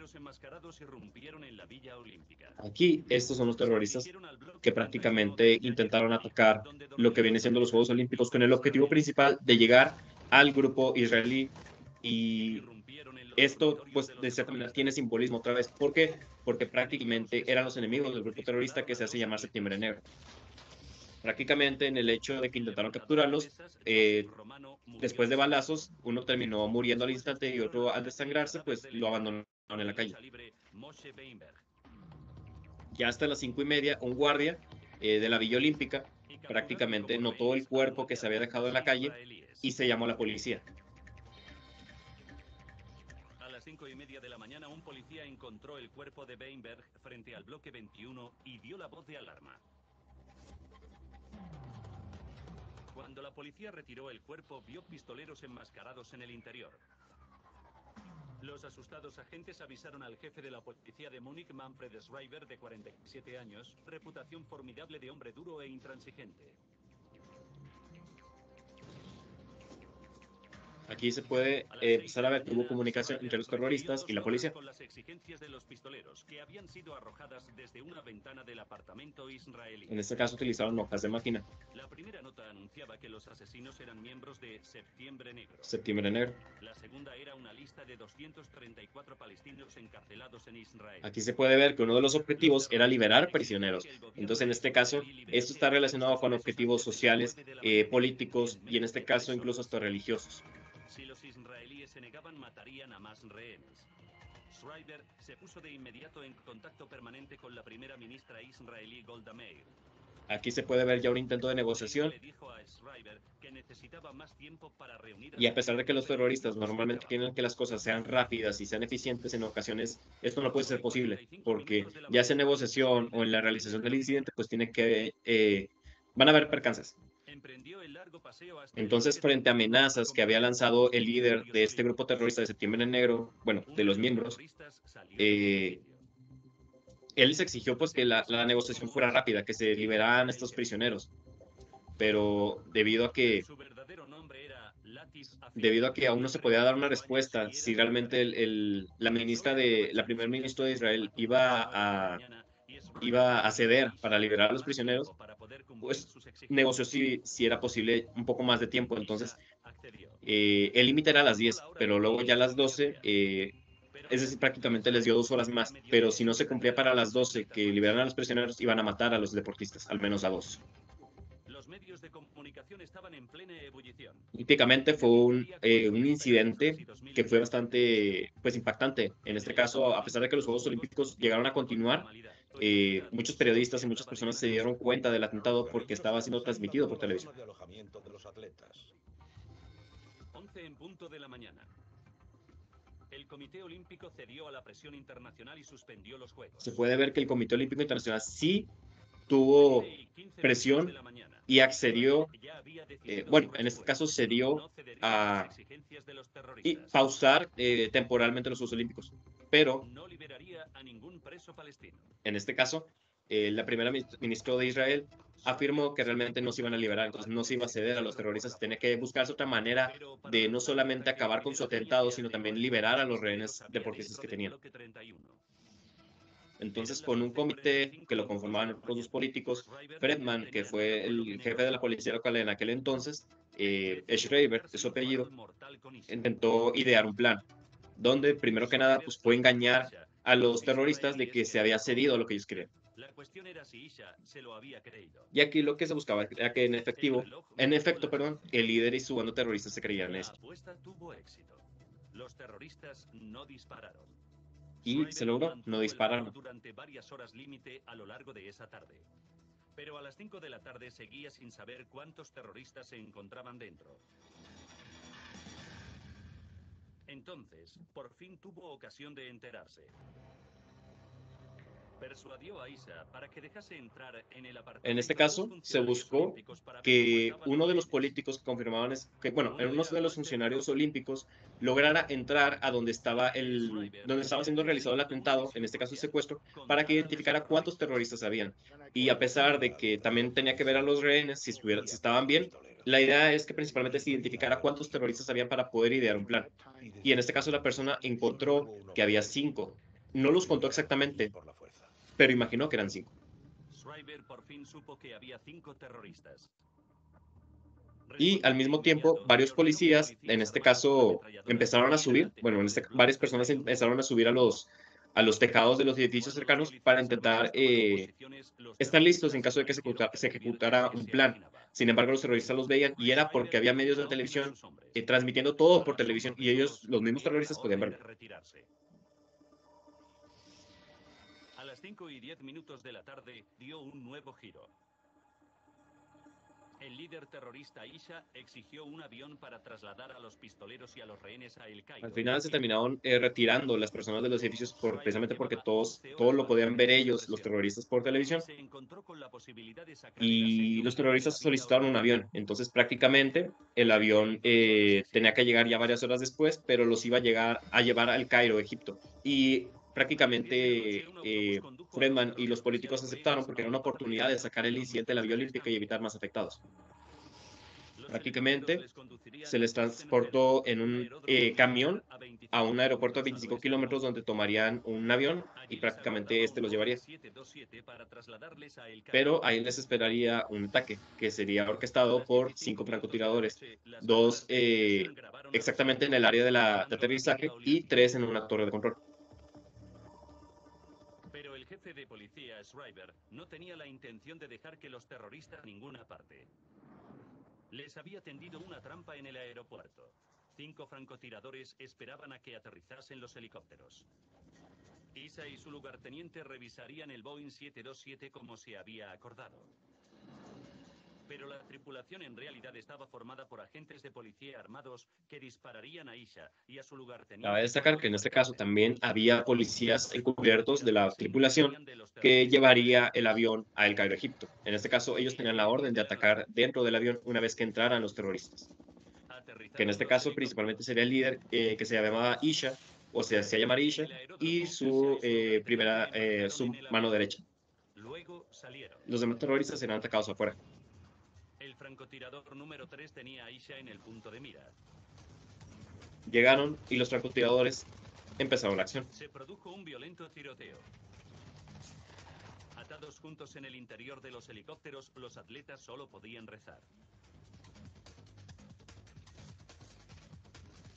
Los enmascarados irrumpieron en la Villa Olímpica. Aquí, estos son los Se terroristas dirigieron al bloque que 31 prácticamente de intentaron Yair, atacar donde lo que dormía viene siendo los Juegos el Olímpicos con el objetivo principal de llegar al grupo israelí y irrumpieron en los esto, dormitorios pues, de los de cierta manera terroristas. tiene simbolismo otra vez. ¿Por qué? Porque prácticamente eran los enemigos del grupo terrorista que se hace llamar Septiembre Negro. Prácticamente en el hecho de que intentaron capturarlos, después de balazos, uno terminó muriendo al instante y otro al desangrarse, pues lo abandonaron en la calle. Ya hasta las 5:30, un guardia de la Villa Olímpica prácticamente notó el cuerpo que se había dejado en la calle y se llamó a la policía. A las 5:30 de la mañana, un policía encontró el cuerpo de Weinberg frente al bloque 21 y dio la voz de alarma. Cuando la policía retiró el cuerpo, vio pistoleros enmascarados en el interior. Los asustados agentes avisaron al jefe de la policía de Múnich, Manfred Schreiber, de 47 años, reputación formidable de hombre duro e intransigente. Aquí se puede empezar a ver que hubo comunicación entre los terroristas y la policía. Con las exigencias de los pistoleros, que habían sido arrojadas desde una ventana del apartamento israelí. En este caso utilizaron hojas de máquina. La primera nota anunciaba que los asesinos eran miembros de Septiembre Negro. Septiembre Negro. La segunda era una lista de 234 palestinos encarcelados en Israel. Aquí se puede ver que uno de los objetivos era liberar prisioneros. Entonces, en este caso, esto está relacionado con objetivos sociales, políticos y en este caso incluso hasta religiosos. Si los israelíes se negaban, matarían a más rehenes. Schreiber se puso de inmediato en contacto permanente con la primera ministra israelí Golda Meir. Aquí se puede ver ya un intento de negociación. Le dijo a Schreiber que necesitaba más tiempo para reunir Y a pesar de que los terroristas normalmente quieren que las cosas sean rápidas y sean eficientes, en ocasiones esto no puede ser posible, porque ya sea en negociación o en la realización del incidente, pues tiene que, van a haber percances. Entonces, frente a amenazas que había lanzado el líder de este grupo terrorista de Septiembre Negro, bueno, de los miembros, él les exigió pues que la negociación fuera rápida, que se liberaran estos prisioneros. Pero debido a que aún no se podía dar una respuesta si realmente la primer ministra de Israel iba a ceder para liberar a los prisioneros, pues negoció si era posible un poco más de tiempo. Entonces, el límite era a las 10, pero luego ya a las 12, es decir, prácticamente les dio 2 horas más. Pero si no se cumplía para las 12 que liberaran a los prisioneros, iban a matar a los deportistas, al menos a 2. Los medios de comunicación estaban en plena ebullición. Típicamente fue un incidente que fue bastante pues, impactante. En este caso, a pesar de que los Juegos Olímpicos llegaron a continuar, muchos periodistas y muchas personas se dieron cuenta del atentado porque estaba siendo transmitido por televisión. 11 en punto de la mañana. El Comité Olímpico cedió a la presión internacional y suspendió los Juegos. Se puede ver que el Comité Olímpico Internacional sí tuvo presión y accedió, bueno, en este caso cedió a pausar temporalmente los Juegos Olímpicos, pero no liberaría a ningún preso palestino. en este caso la primera ministra de Israel afirmó que realmente no se iban a liberar, entonces no se iba a ceder a los terroristas, tenía que buscarse otra manera de no solamente acabar con su atentado, sino también liberar a los rehenes deportistas que tenían. Entonces, con un comité que lo conformaban los políticos, Fredman, que fue el jefe de la policía local en aquel entonces, Schreiber, de su apellido, intentó idear un plan, donde primero que nada pues, fue engañar a los terroristas de que se había cedido a lo que ellos querían. La cuestión era si Isha se lo había creído. Y aquí lo que se buscaba era que en efecto, perdón, el líder y su bando terrorista se creían La esto. apuesta tuvo éxito. Los terroristas no dispararon. Y se logró, no dispararon. Durante varias horas límite a lo largo de esa tarde. Pero a las 5 de la tarde seguía sin saber cuántos terroristas se encontraban dentro. Entonces, por fin tuvo ocasión de enterarse. Persuadió a Isha para que dejase entrar en el apartamento. En este caso, se buscó que uno de los políticos que confirmaban uno de los funcionarios olímpicos lograra entrar a donde estaba siendo realizado el atentado, en este caso el secuestro, para que identificara cuántos terroristas habían. Y a pesar de que también tenía que ver a los rehenes si estaban bien, la idea es que principalmente se identificara cuántos terroristas habían para poder idear un plan. Y en este caso la persona encontró que había 5. No los contó exactamente, pero imaginó que eran 5. Schreiber por fin supo que había 5 terroristas. Y al mismo tiempo, varios policías, en este caso, empezaron a subir, varias personas empezaron a subir a los tejados de los edificios cercanos para intentar estar listos en caso de que se ejecutara un plan. Sin embargo, los terroristas los veían y era porque había medios de televisión transmitiendo todo por televisión y ellos, los mismos terroristas, podían verlo. A las 5:10 de la tarde dio un nuevo giro. El líder terrorista Isha exigió un avión para trasladar a los pistoleros y a los rehenes a El Cairo. Al final se terminaron retirando las personas de los edificios precisamente porque todo lo podían ver ellos, los terroristas, por televisión. Y los terroristas solicitaron un avión. Entonces, prácticamente, el avión tenía que llegar ya varias horas después, pero los iba a llevar al Cairo, Egipto. Y prácticamente Fredman y los políticos aceptaron porque era una oportunidad de sacar el incidente de la Vía Olímpica y evitar más afectados. Prácticamente se les transportó en un camión a un aeropuerto de 25 kilómetros donde tomarían un avión y prácticamente los llevaría. Pero ahí les esperaría un ataque que sería orquestado por 5 francotiradores, 2 exactamente en el área de aterrizaje y 3 en una torre de control. Pero el jefe de policía, Schreiber, no tenía la intención de dejar que los terroristas a ninguna parte. Les había tendido una trampa en el aeropuerto. 5 francotiradores esperaban a que aterrizasen los helicópteros. Isha y su lugarteniente revisarían el Boeing 727 como se había acordado. Pero la tripulación en realidad estaba formada por agentes de policía armados que dispararían a Isha y a su lugarteniente. Cabe destacar que en este caso también había policías encubiertos de la tripulación que llevaría el avión a El Cairo, Egipto. En este caso, ellos tenían la orden de atacar dentro del avión una vez que entraran los terroristas. Que en este caso principalmente sería el líder que se llamaba Isha, o sea, se llama Isha, y su mano derecha. Los demás terroristas serán atacados afuera. El francotirador número 3 tenía a Isha en el punto de mira. Llegaron y los francotiradores empezaron la acción. Se produjo un violento tiroteo. Atados juntos en el interior de los helicópteros, los atletas solo podían rezar.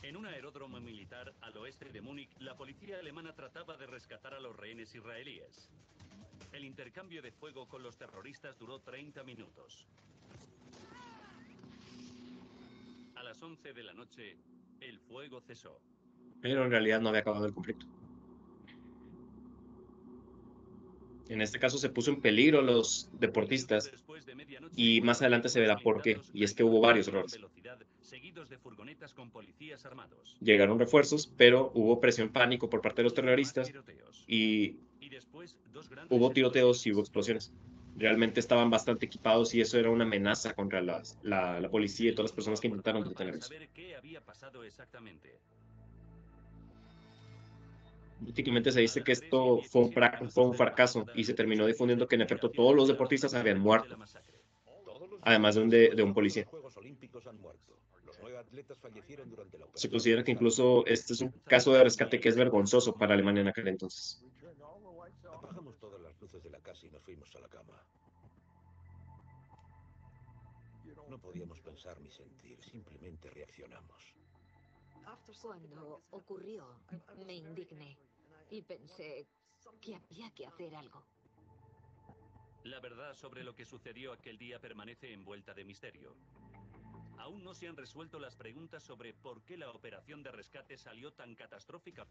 En un aeródromo militar al oeste de Múnich, la policía alemana trataba de rescatar a los rehenes israelíes. El intercambio de fuego con los terroristas duró 30 minutos. A las 11 de la noche, el fuego cesó. Pero en realidad no había acabado el conflicto. En este caso se puso en peligro a los deportistas y más adelante se verá por qué. Y es que hubo varios errores. Llegaron refuerzos, pero hubo presión pánico por parte de los terroristas y hubo tiroteos y hubo explosiones. Realmente estaban bastante equipados y eso era una amenaza contra la policía y todas las personas que intentaron detenerlos. Prácticamente se dice Al que hacer ese esto fue fue un 17% de la fracaso demanda, y se terminó se difundiendo que en considera efecto hacia todos el los 90% deportistas habían de la muerto, masacre. Todos los además de un participantes de policía. los Juegos Olímpicos han muerto. Los 9 atletas fallecieron durante la Se operación de considera que asalto. incluso este es un caso de rescate que es vergonzoso para Alemania en aquel entonces. Apagamos todas las luces de la casa y nos fuimos a la cama. No podíamos pensar ni sentir, simplemente reaccionamos. Cuando ocurrió, me indigné y pensé que había que hacer algo. La verdad sobre lo que sucedió aquel día permanece envuelta de misterio. Aún no se han resuelto las preguntas sobre por qué la operación de rescate salió tan catastrófica.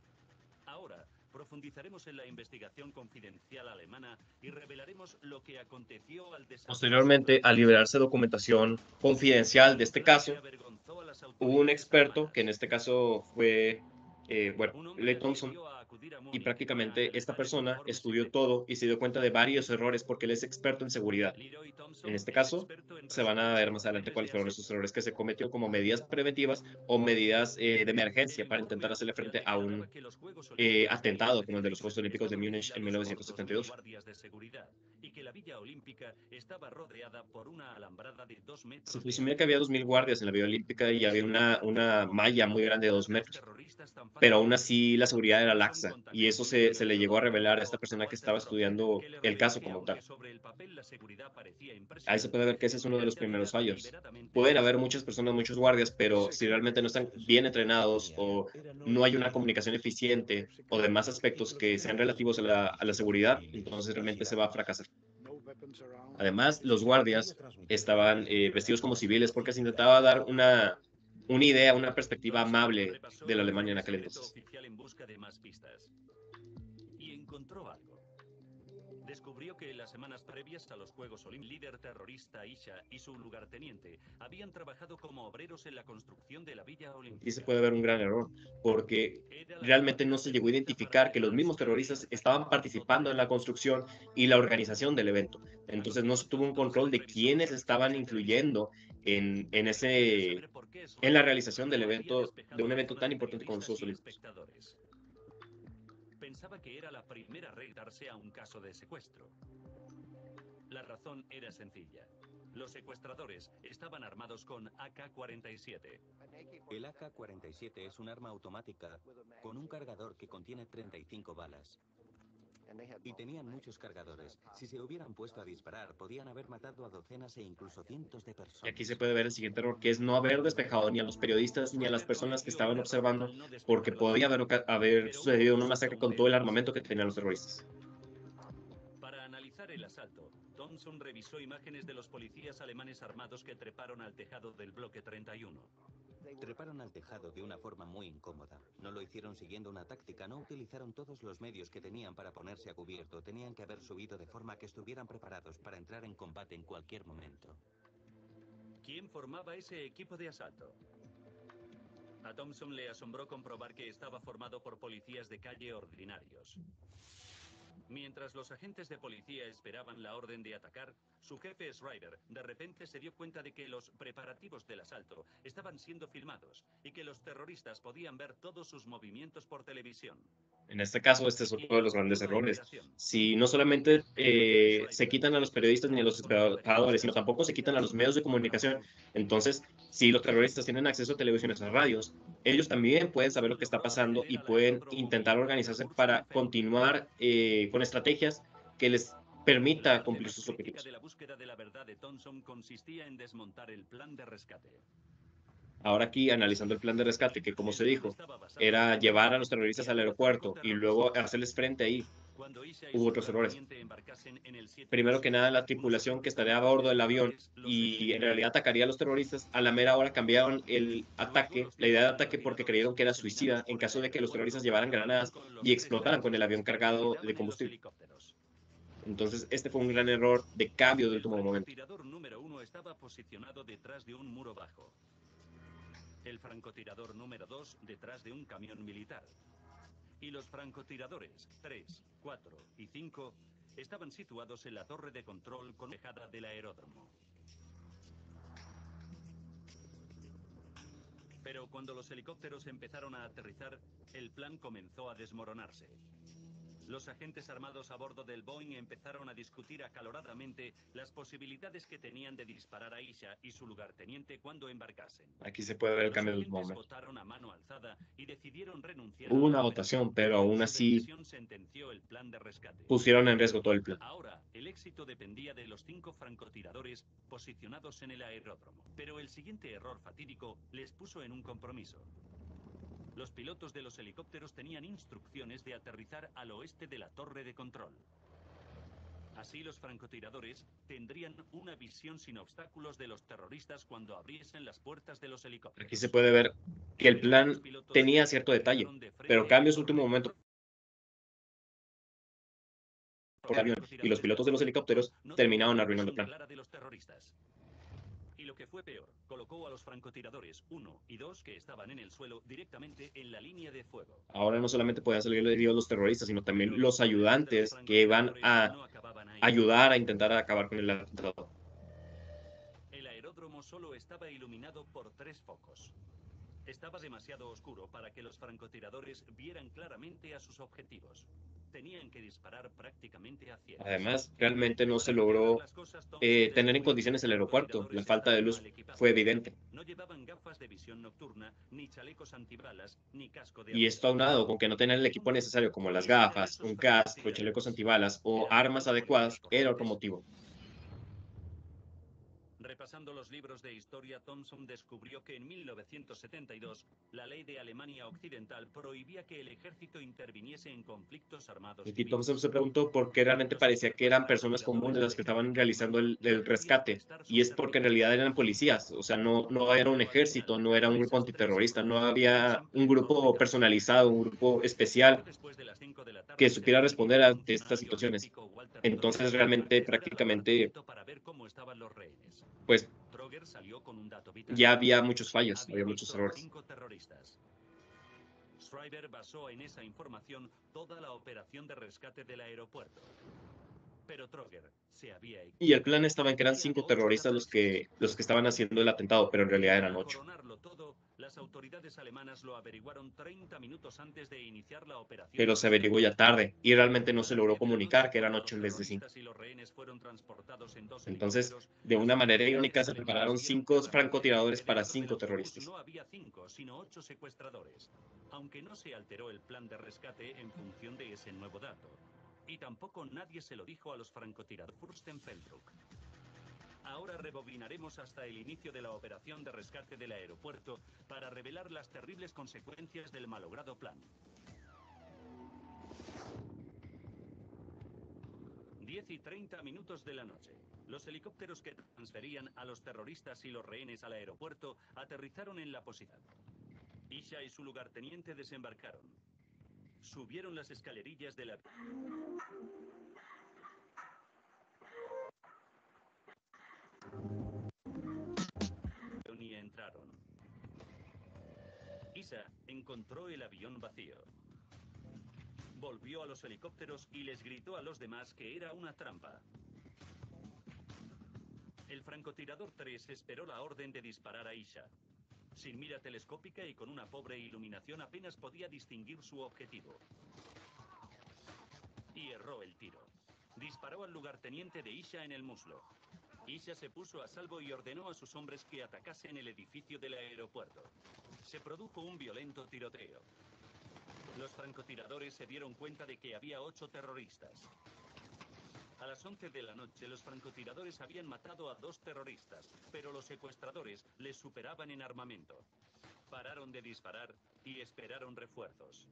Ahora profundizaremos en la investigación confidencial alemana y revelaremos lo que aconteció al desarmarse Posteriormente, al liberarse documentación confidencial de un este plan que caso, avergonzó a las hubo un autoridades experto, que en alemanas. este caso fue, Un hombre Leigh Thompson, accedió a acudir a y Múnich para prácticamente esta analizar el persona informe estudió secreto. todo y se dio cuenta de varios errores porque él es experto en seguridad. Leroy En Thompson este es caso, experto en se van a resolver ver más adelante situaciones cuáles de fueron esos asedio. errores que se cometió como medidas preventivas o medidas de El emergencia para intentar informe hacerle oficial frente a declaraba un que los Juegos Olímpicos de atentado como el de los Juegos 1930 Olímpicos de estaban Múnich en vigilados por 2000 1972. guardias de seguridad y que la Villa Olímpica estaba rodeada por una alambrada de 2 Se metros de presumía que había alto. 2000 guardias en la Vía Olímpica y había una malla muy grande de ¿Cómo 2 eran los metros, terroristas tan pero aún fácilmente así la seguridad era Thompson laxa y contactó eso con el se le llegó a organizador revelar a esta británico persona que Walter estaba Frome, estudiando que le el reveló caso que como aunque tal. sobre el papel la seguridad parecía Ahí se puede impresionante, ver que ese es uno en de la los primeros realidad fallos. deliberadamente Pueden haber imposible. muchas personas, muchos guardias, pero si realmente no están bien entrenados o Era no no hay una herir. comunicación eficiente o demás aspectos Y que sean protegernos relativos de a la ataques seguridad, civiles entonces y realmente sin se va a armas. fracasar. Además, los Quería guardias transmitir el estaban mensaje de vestidos una como manera civiles porque se pacífica intentaba y dar educada. una idea, una perspectiva Thompson amable repasó de la el Alemania en informe aquel secreto entonces. oficial en busca de más pistas. Y encontró algo. Descubrió que en las semanas previas a los Juegos Olímpicos, el líder terrorista Isha y su lugarteniente habían trabajado como obreros en la construcción de la Villa Y se Olímpica. puede ver un gran error, porque Era la realmente etapa no se llegó a perfecta para identificar que los mismos adelantarse al terroristas ataque estaban bombástico participando en la terrestre. construcción y la organización del evento. A Entonces no se tuvo continuación, un control Thompson de revisó los quiénes estaban archivos de televisión. influyendo Quería saber por qué en la Schreiber realización del no había evento, de despejado un la evento zona tan de importante como los periodistas Juegos y Olímpicos. espectadores. Pensaba que era la primera regla darse a un caso de secuestro. La razón era sencilla. Los secuestradores estaban armados con AK-47. El AK-47 es un arma automática con un cargador que contiene 35 balas. Y tenían muchos cargadores. Si se hubieran puesto a disparar, podían haber matado a docenas e incluso cientos de Y aquí se personas. puede ver el siguiente error, que es no haber despejado ni a los periodistas ni a las Schreiber personas que cometió estaban un error observando, al no porque despejar la podía zona. haber Pero hubo sucedido una otros masacre aún con todo el peores. armamento que tenían los terroristas. Para analizar el asalto, Thompson revisó imágenes de los policías alemanes armados que treparon al tejado del bloque 31. Treparon al tejado de una forma muy incómoda. No lo hicieron siguiendo una táctica, no utilizaron todos los medios que tenían para ponerse a cubierto. Tenían que haber subido de forma que estuvieran preparados para entrar en combate en cualquier momento. ¿Quién formaba ese equipo de asalto? A Thompson le asombró comprobar que estaba formado por policías de calle ordinarios. Mientras los agentes de policía esperaban la orden de atacar, su jefe Schreiber de repente se dio cuenta de que los preparativos del asalto estaban siendo filmados y que los terroristas podían ver todos sus movimientos por televisión. En este caso, este es Y otro de los grandes inició la errores. operación. Si no solamente se Schreiber quitan a los periodistas ni a los contactó con los espectadores, sino periodistas. tampoco se quitan a los medios de comunicación, entonces, si los terroristas tienen acceso a televisiones, a radios, ellos también pueden saber lo Thompson que está logró pasando detener y al pueden aeródromo intentar militar de organizarse para Fürstenfeld. continuar con estrategias que les La permita parte cumplir más sus crítica objetivos. de la búsqueda de la verdad de Thompson consistía en desmontar el plan de rescate. Ahora aquí, analizando el plan de rescate, que como El se plan dijo, estaba basado en era un llevar a complot los terroristas y al había 5 aeropuerto y luego terroristas. hacerles frente ahí. Cuando Isha y Hubo su otros errores. lugarteniente embarcasen en el Primero que nada, 727, la unos tripulación que segundos estaría a antes de bordo los del avión combates, los y en eliminaron. realidad atacaría a los terroristas, a la mera hora cambiaron el Luego, ataque, los la idea de 10 ataque porque francotiradores creyeron que era diseminados suicida en por el caso de que los terroristas aeropuerto llevaran acabaron granadas con los y 3 explotaran con el terroristas avión que cargado esperaban de en los combustible. helicópteros. Entonces, este fue un gran error de cambio de El último momento. francotirador número 1 estaba posicionado detrás de un muro bajo. El francotirador número 2 detrás de un camión militar. Y los francotiradores 3, 4 y 5 estaban situados en la torre de control con tejada del aeródromo. Pero cuando los helicópteros empezaron a aterrizar, el plan comenzó a desmoronarse. Los agentes armados a bordo del Boeing empezaron a discutir acaloradamente las posibilidades que tenían de disparar a Isha y su lugarteniente cuando embarcasen. Aquí se puede ver el Los cambio de oyentes momento. votaron a mano alzada y decidieron renunciar Hubo a una la votación, operación. pero aún Su así decisión sentenció el plan de rescate. pusieron en riesgo todo el plan. Ahora, el éxito dependía de los 5 francotiradores posicionados en el aeródromo. Pero el siguiente error fatídico les puso en un compromiso. Los pilotos de los helicópteros tenían instrucciones de aterrizar al oeste de la torre de control. Así los francotiradores tendrían una visión sin obstáculos de los terroristas cuando abriesen las puertas de los helicópteros. Aquí se puede ver que el plan tenía cierto detalle, pero cambios último momento por avión y los pilotos de los helicópteros terminaron arruinando el plan. Y lo que fue peor, colocó a los francotiradores 1 y 2 que estaban en el suelo directamente en la línea de fuego. Ahora no solamente podían salir heridos los terroristas, sino también los ayudantes que iban a ayudar a intentar acabar con el atentado. El aeródromo solo estaba iluminado por 3 focos. Estaba demasiado oscuro para que los francotiradores vieran claramente a sus objetivos. Tenían que disparar prácticamente a ciegas. Además, realmente no se logró tener en condiciones el aeropuerto. La falta de luz fue evidente. No llevaban gafas de visión nocturna, ni chalecos antibalas, ni casco de Y esto aunado con que no tenían el equipo necesario como las gafas, un casco, chalecos antibalas o armas adecuadas, era otro motivo. Repasando los libros de historia, Thompson descubrió que en 1972 la ley de Alemania Occidental prohibía que el ejército interviniese en conflictos armados. Y Thompson se preguntó por qué realmente parecía que eran personas comunes las que estaban realizando el rescate. Y es porque en realidad eran policías, o sea, no era un ejército, no era un grupo antiterrorista, no había un grupo personalizado, un grupo especial que supiera responder ante estas situaciones. Entonces realmente prácticamente pues ya había muchos fallos, había muchos errores. Shriver basó en esa información toda la operación de rescate del aeropuerto. Pero Tröger se había equivocado. Y el plan estaba en que eran 5 terroristas los que estaban haciendo el atentado, pero en realidad eran 8. Para coronarlo todo, las autoridades alemanas lo averiguaron 30 minutos antes de iniciar la operación. Pero se averiguó ya tarde y realmente no se logró comunicar que eran 8 en vez de 5. Entonces, de una manera irónica, se prepararon 5 francotiradores para 5 terroristas. No había 5, sino 8 secuestradores, aunque no se alteró el plan de rescate en función de ese nuevo dato. Y tampoco nadie se lo dijo a los francotiradores Fürstenfeldbruck. Ahora rebobinaremos hasta el inicio de la operación de rescate del aeropuerto para revelar las terribles consecuencias del malogrado plan. 10:30 de la noche. Los helicópteros que transferían a los terroristas y los rehenes al aeropuerto aterrizaron en la posición. Isha y su lugarteniente desembarcaron. Subieron las escalerillas de la... y entraron. Isha encontró el avión vacío. Volvió a los helicópteros y les gritó a los demás que era una trampa. El francotirador 3 esperó la orden de disparar a Isha. Sin mira telescópica y con una pobre iluminación apenas podía distinguir su objetivo. Y erró el tiro. Disparó al lugarteniente de Isha en el muslo. Isha se puso a salvo y ordenó a sus hombres que atacasen el edificio del aeropuerto. Se produjo un violento tiroteo. Los francotiradores se dieron cuenta de que había 8 terroristas. A las 11 de la noche, los francotiradores habían matado a 2 terroristas, pero los secuestradores les superaban en armamento. Pararon de disparar y esperaron refuerzos.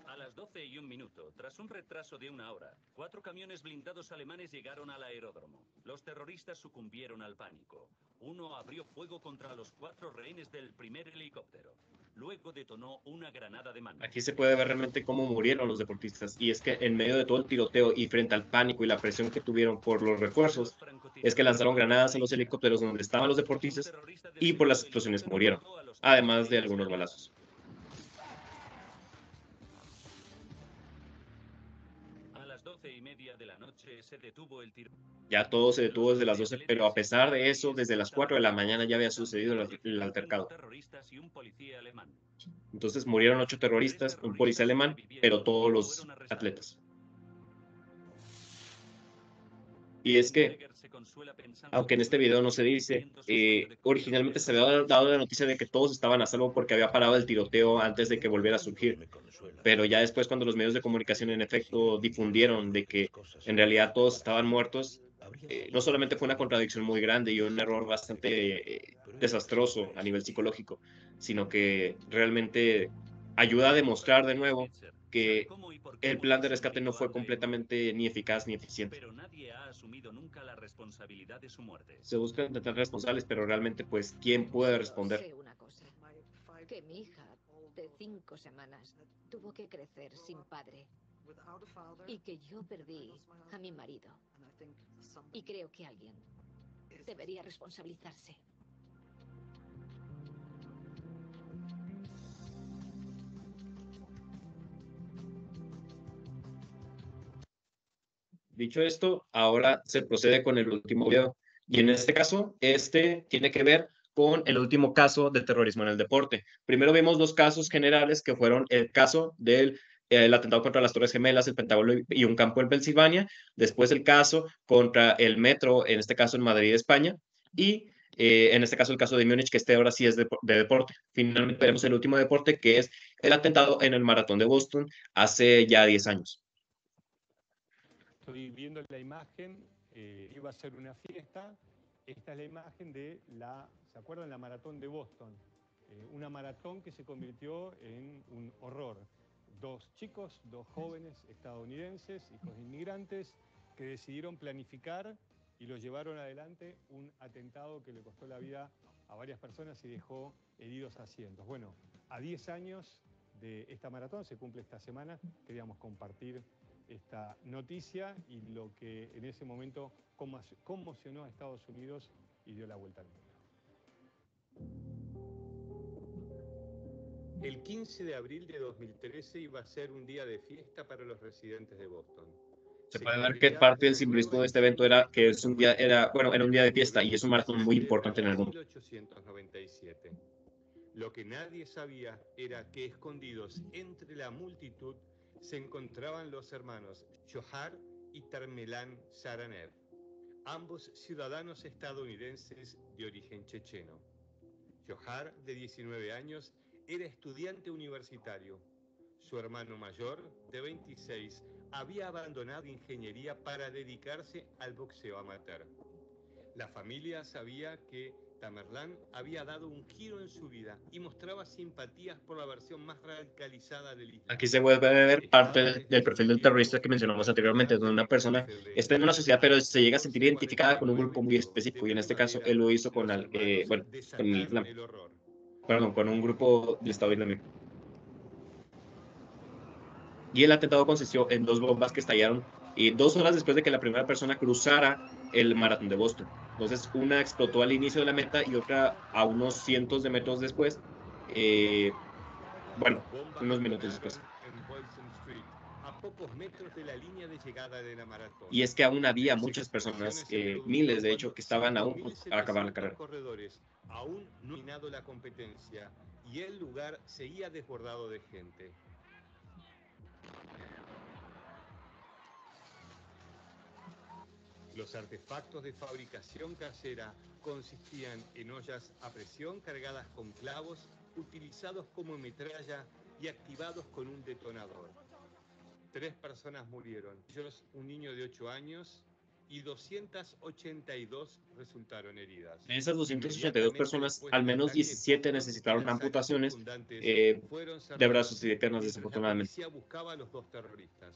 A las 12:01, tras un retraso de 1 hora, 4 camiones blindados alemanes llegaron al aeródromo. Los terroristas sucumbieron al pánico. Uno abrió fuego contra los 4 rehenes del primer helicóptero. Luego detonó una granada de mano. Aquí se puede ver realmente cómo murieron los deportistas. Y es que en medio de todo el tiroteo y frente al pánico y la presión que tuvieron por los refuerzos, es que lanzaron granadas a los helicópteros donde estaban los deportistas y por las explosiones murieron, además de algunos balazos. A las 12:30 de la noche, noche se detuvo el tiro. Ya todo se detuvo desde las 12, pero a pesar de eso, desde las 4 de la mañana ya había sucedido el altercado. Terroristas y un policía alemán. Entonces murieron 8 Tres terroristas, un policía terroristas alemán, pero sobrevivieron todos y los fueron arrestados. atletas. Y es que, Gregor se consuela pensando aunque en que este su video hermano no se sigue dice, cumpliendo su sueño de originalmente se había convertirse dado la en noticia de que todos estaban a salvo porque había parado el tiroteo antes de que volviera a Lo único que surgir. me consuela Pero es ya que después, cuando los medios de comunicación en efecto siguen difundieron de que las cosas en son realidad todos para estaban siempre. muertos, Habría no sido solamente fue una diferente contradicción muy grande y un error bastante pero eso desastroso siempre a nivel existirá. psicológico, sino que realmente ayuda a demostrar de nuevo Spitzer sabe que cómo y por qué el murió plan de su rescate no marido fue Andrei Brun, completamente ni eficaz ni eficiente. pero nadie ha asumido nunca la responsabilidad de su muerte. Se buscan intentar responsables, pero realmente, pues, ¿quién puede responder? Sé una cosa, que mi hija de 5 semanas tuvo que crecer sin padre y que yo perdí a mi marido. Y creo que alguien debería responsabilizarse. Dicho esto, ahora se procede con el último video. Y en este caso, este tiene que ver con el último caso de terrorismo en el deporte. Primero vimos dos casos generales que fueron el caso del el atentado contra las Torres Gemelas, el Pentágono y un campo en Pensilvania. Después el caso contra el metro, en este caso en Madrid, España. Y en este caso el caso de Múnich, que este ahora sí es de deporte. Finalmente veremos el último deporte, que es el atentado en el maratón de Boston hace ya 10 años. Estoy viendo la imagen, iba a ser una fiesta. Esta es la imagen de ¿se acuerdan? La maratón de Boston. Una maratón que se convirtió en un horror. Dos chicos, dos jóvenes estadounidenses, hijos de inmigrantes, que decidieron planificar y lo llevaron adelante un atentado que le costó la vida a varias personas y dejó heridos a cientos. Bueno, a 10 años de esta maratón, se cumple esta semana, queríamos compartir esta noticia y lo que en ese momento conmocionó a Estados Unidos y dio la vuelta al mundo. El 15 de abril de 2013 iba a ser un día de fiesta para los residentes de Boston. Se puede ver que parte del simbolismo de este evento era que es un día, era un día de fiesta y es un maratón muy importante en el mundo. 1897. Lo que nadie sabía era que escondidos entre la multitud se encontraban los hermanos Johar y Tamerlán Tsarnaev, ambos ciudadanos estadounidenses de origen checheno. Johar, de 19 años, era estudiante universitario. Su hermano mayor, de 26, había abandonado ingeniería para dedicarse al boxeo amateur. La familia sabía que Tamerlán había dado un giro en su vida y mostraba simpatías por la versión más radicalizada del Islam. Aquí se vuelve a ver parte del perfil del terrorista que mencionamos anteriormente, donde una persona está en una sociedad pero se llega a sentir identificada con un grupo muy específico y en este caso él lo hizo con con el Islam, perdón, con un grupo del Estado Islámico. Y el atentado consistió en dos bombas que estallaron 2 horas después de que la primera persona cruzara el maratón de Boston. Entonces, una explotó al inicio de la meta y otra a unos cientos de metros después. Unos minutos después. En Boylston Street, a pocos metros de la línea de llegada de la maratón. Y es que aún había muchas personas, miles de hecho, que estaban aún a acabar la carrera. Corredores aún no han terminado la competencia y el lugar seguía desbordado de gente. Los artefactos de fabricación casera consistían en ollas a presión cargadas con clavos utilizados como metralla y activados con un detonador. 3 personas murieron, ellos un niño de 8 años y 282 resultaron heridas. De esas 282 personas, al menos 17 necesitaron amputaciones de brazos y de piernas, desafortunadamente. La policía buscaba a los 2 terroristas.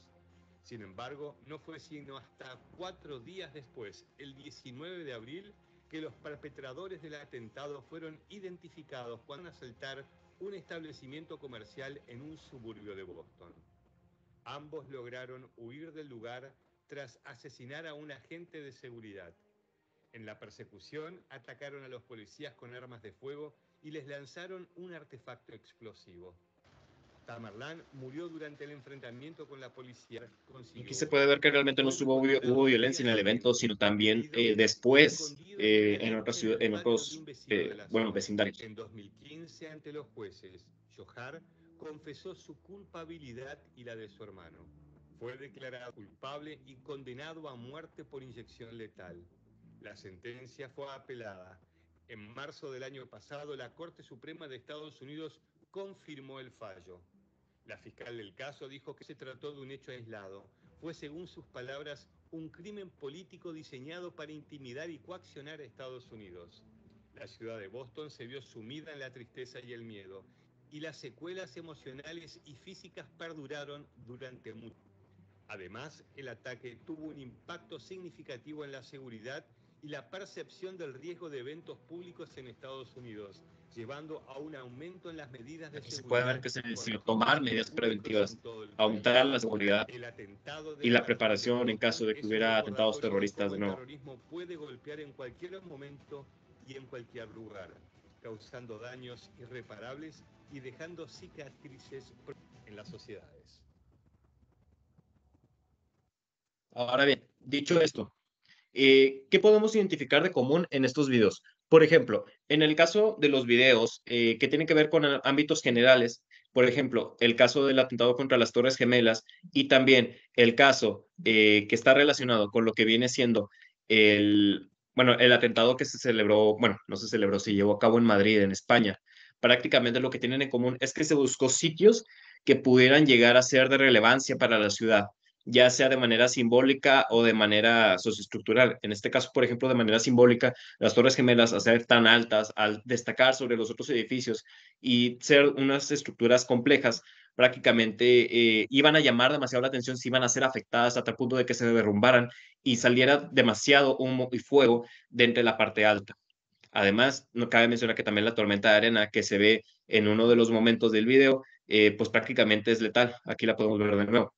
Sin embargo, no fue sino hasta 4 días después, el 19 de abril, que los perpetradores del atentado fueron identificados cuando asaltaron un establecimiento comercial en un suburbio de Boston. Ambos lograron huir del lugar tras asesinar a un agente de seguridad. En la persecución, atacaron a los policías con armas de fuego y les lanzaron un artefacto explosivo. Tamerlán murió durante el enfrentamiento con la policía. Aquí se puede ver que realmente no hubo violencia en el evento, sino también después en otros bueno, vecindarios. En 2015, ante los jueces, Johar confesó su culpabilidad y la de su hermano. Fue declarado culpable y condenado a muerte por inyección letal. La sentencia fue apelada. En marzo del año pasado, la Corte Suprema de Estados Unidos confirmó el fallo. La fiscal del caso dijo que se trató de un hecho aislado. Fue, según sus palabras, un crimen político diseñado para intimidar y coaccionar a Estados Unidos. La ciudad de Boston se vio sumida en la tristeza y el miedo, y las secuelas emocionales y físicas perduraron durante mucho tiempo. Además, el ataque tuvo un impacto significativo en la seguridad y la percepción del riesgo de eventos públicos en Estados Unidos, llevando a un aumento en las medidas de seguridad. Se puede ver que se decidió tomar medidas preventivas, aumentar la seguridad y la preparación en caso de que hubiera atentados terroristas de nuevo. El terrorismo puede golpear en cualquier momento y en cualquier lugar, causando daños irreparables y dejando cicatrices en las sociedades. Ahora bien, dicho esto, ¿qué podemos identificar de común en estos videos? Por ejemplo, en el caso de los videos que tienen que ver con ámbitos generales, por ejemplo, el caso del atentado contra las Torres Gemelas y también el caso que está relacionado con lo que viene siendo el atentado que se celebró, bueno, no se celebró, se llevó a cabo en Madrid, en España. Prácticamente lo que tienen en común es que se buscó sitios que pudieran llegar a ser de relevancia para la ciudad, ya sea de manera simbólica o de manera socioestructural. En este caso, por ejemplo, de manera simbólica, las Torres Gemelas, al ser tan altas, al destacar sobre los otros edificios y ser unas estructuras complejas, prácticamente iban a llamar demasiado la atención, si iban a ser afectadas hasta el punto de que se derrumbaran y saliera demasiado humo y fuego de entre la parte alta. Además, no cabe mencionar que también la tormenta de arena que se ve en uno de los momentos del video, pues prácticamente es letal. Aquí la podemos ver de nuevo.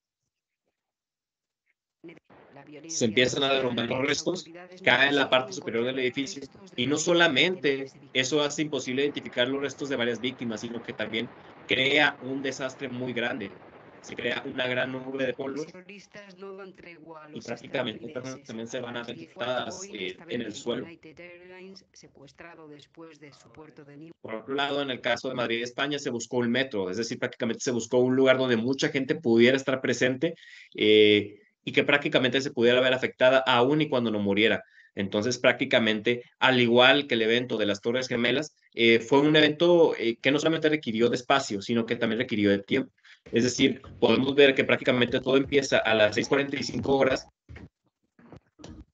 Se empiezan a derrumbar los restos, cae en la parte superior del edificio y no solamente eso hace imposible identificar los restos de varias víctimas, sino que también crea un desastre muy grande. Se crea una gran nube de polvo y prácticamente también se van afectadas en el suelo. Por otro lado, en el caso de Madrid y España se buscó un metro, es decir, prácticamente se buscó un lugar donde mucha gente pudiera estar presente y que prácticamente se pudiera ver afectada aún y cuando no muriera. Entonces, prácticamente, al igual que el evento de las Torres Gemelas, fue un evento que no solamente requirió de espacio, sino que también requirió de tiempo. Es decir, podemos ver que prácticamente todo empieza a las 6:45 horas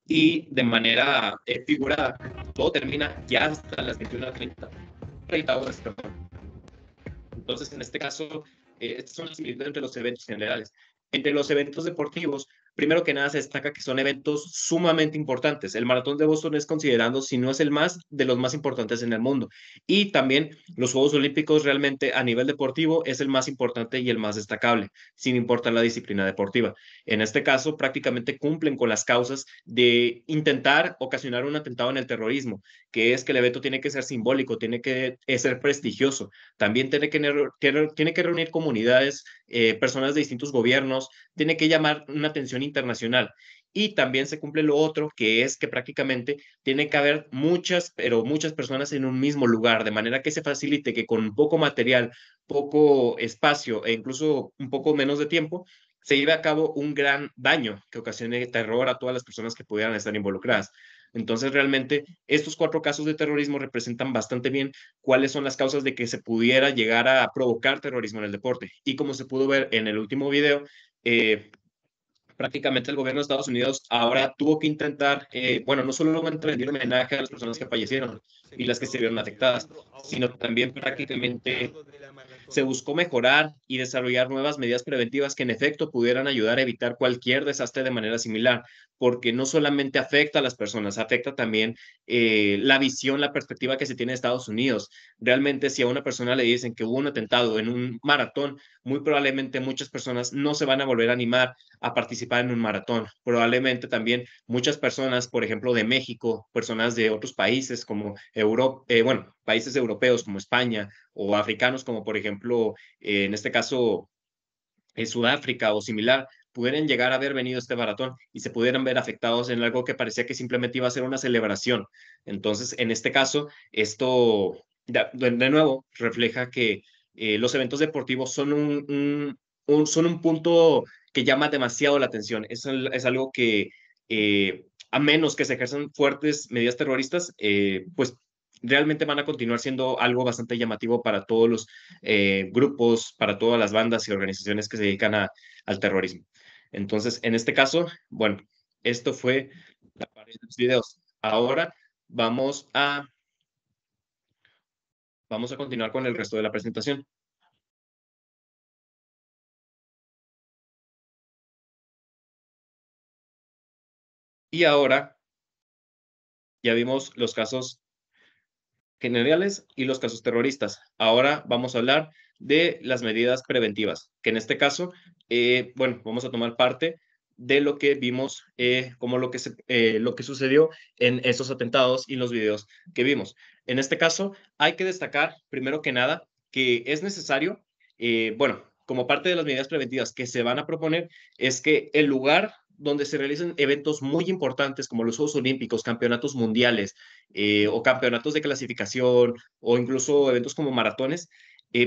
y de manera figurada, todo termina ya hasta las 21:30 horas. Entonces, en este caso, estas son las similitudes entre los eventos generales. Entre los eventos deportivos, primero que nada se destaca que son eventos sumamente importantes. El Maratón de Boston es considerado, si no es el más, de los más importantes en el mundo. Y también los Juegos Olímpicos realmente a nivel deportivo es el más importante y el más destacable, sin importar la disciplina deportiva. En este caso, prácticamente cumplen con las causas de intentar ocasionar un atentado en el terrorismo, que es que el evento tiene que ser simbólico, tiene que ser prestigioso. También tiene que reunir comunidades, personas de distintos gobiernos, tiene que llamar una atención internacional. Y también se cumple lo otro, que es que prácticamente tiene que haber muchas, pero muchas personas en un mismo lugar, de manera que se facilite que con poco material, poco espacio e incluso un poco menos de tiempo, se lleve a cabo un gran daño que ocasione terror a todas las personas que pudieran estar involucradas. Entonces, realmente, estos 4 casos de terrorismo representan bastante bien cuáles son las causas de que se pudiera llegar a provocar terrorismo en el deporte. Y como se pudo ver en el último video, prácticamente el gobierno de Estados Unidos ahora tuvo que intentar, no solo rendir homenaje a las personas que fallecieron y las que se vieron afectadas, sino también prácticamente se buscó mejorar y desarrollar nuevas medidas preventivas que en efecto pudieran ayudar a evitar cualquier desastre de manera similar, porque no solamente afecta a las personas, afecta también la visión, la perspectiva que se tiene de Estados Unidos. Realmente, si a una persona le dicen que hubo un atentado en un maratón, muy probablemente muchas personas no se van a volver a animar a participar en un maratón. Probablemente también muchas personas, por ejemplo, de México, personas de otros países como países europeos como España o africanos, como por ejemplo, en este caso, Sudáfrica o similar, pudieran llegar a haber venido este maratón y se pudieran ver afectados en algo que parecía que simplemente iba a ser una celebración. Entonces, en este caso, esto de nuevo refleja que los eventos deportivos son son un punto que llama demasiado la atención. Es algo que, a menos que se ejerzan fuertes medidas terroristas, pues realmente van a continuar siendo algo bastante llamativo para todos los grupos, para todas las bandas y organizaciones que se dedican al terrorismo. Entonces, en este caso, bueno, esto fue la parte de los videos. Ahora vamos a continuar con el resto de la presentación. Y ahora ya vimos los casos generales y los casos terroristas. Ahora vamos a hablar de las medidas preventivas, que en este caso, bueno, vamos a tomar parte de lo que vimos, como lo que sucedió en estos atentados y los videos que vimos. En este caso, hay que destacar, primero que nada, que es necesario, bueno, como parte de las medidas preventivas que se van a proponer, es que el lugar donde se realicen eventos muy importantes como los Juegos Olímpicos, campeonatos mundiales, o campeonatos de clasificación o incluso eventos como maratones,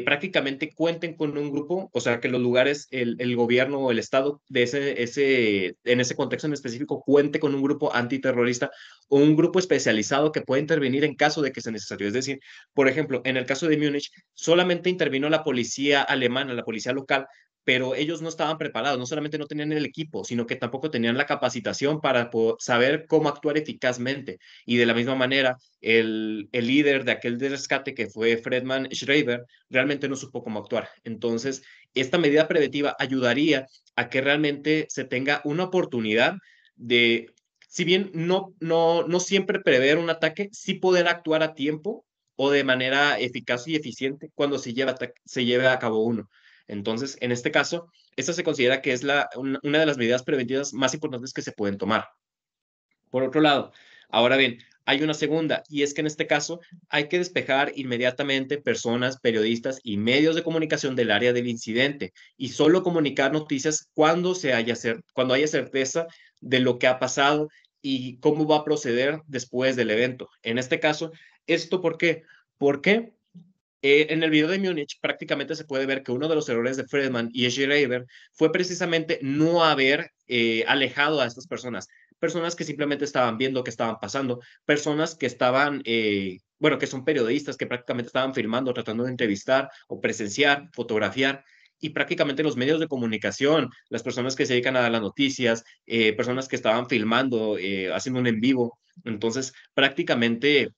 prácticamente cuenten con un grupo, o sea, que los lugares, el gobierno o el Estado de en ese contexto en específico cuente con un grupo antiterrorista o un grupo especializado que pueda intervenir en caso de que sea necesario. Es decir, por ejemplo, en el caso de Múnich, solamente intervino la policía alemana, la policía local, pero ellos no estaban preparados, no solamente no tenían el equipo, sino que tampoco tenían la capacitación para saber cómo actuar eficazmente. Y de la misma manera, el líder de aquel rescate, que fue Fredman Schreiber, realmente no supo cómo actuar. Entonces, esta medida preventiva ayudaría a que realmente se tenga una oportunidad de, si bien no siempre prever un ataque, sí poder actuar a tiempo o de manera eficaz y eficiente cuando se lleve a cabo uno. Entonces, en este caso, esta se considera que es una de las medidas preventivas más importantes que se pueden tomar. Por otro lado, ahora bien, hay una segunda, y es que en este caso hay que despejar inmediatamente personas, periodistas y medios de comunicación del área del incidente y solo comunicar noticias cuando haya certeza de lo que ha pasado y cómo va a proceder después del evento. En este caso, ¿esto por qué? Porque en el video de Múnich prácticamente se puede ver que uno de los errores de Friedman y Schreiber fue precisamente no haber alejado a estas personas que simplemente estaban viendo qué estaban pasando, personas que estaban, bueno, que son periodistas que prácticamente estaban filmando, tratando de entrevistar o presenciar, fotografiar. Y prácticamente los medios de comunicación, las personas que se dedican a dar las noticias, personas que estaban filmando, haciendo un en vivo. Entonces, prácticamente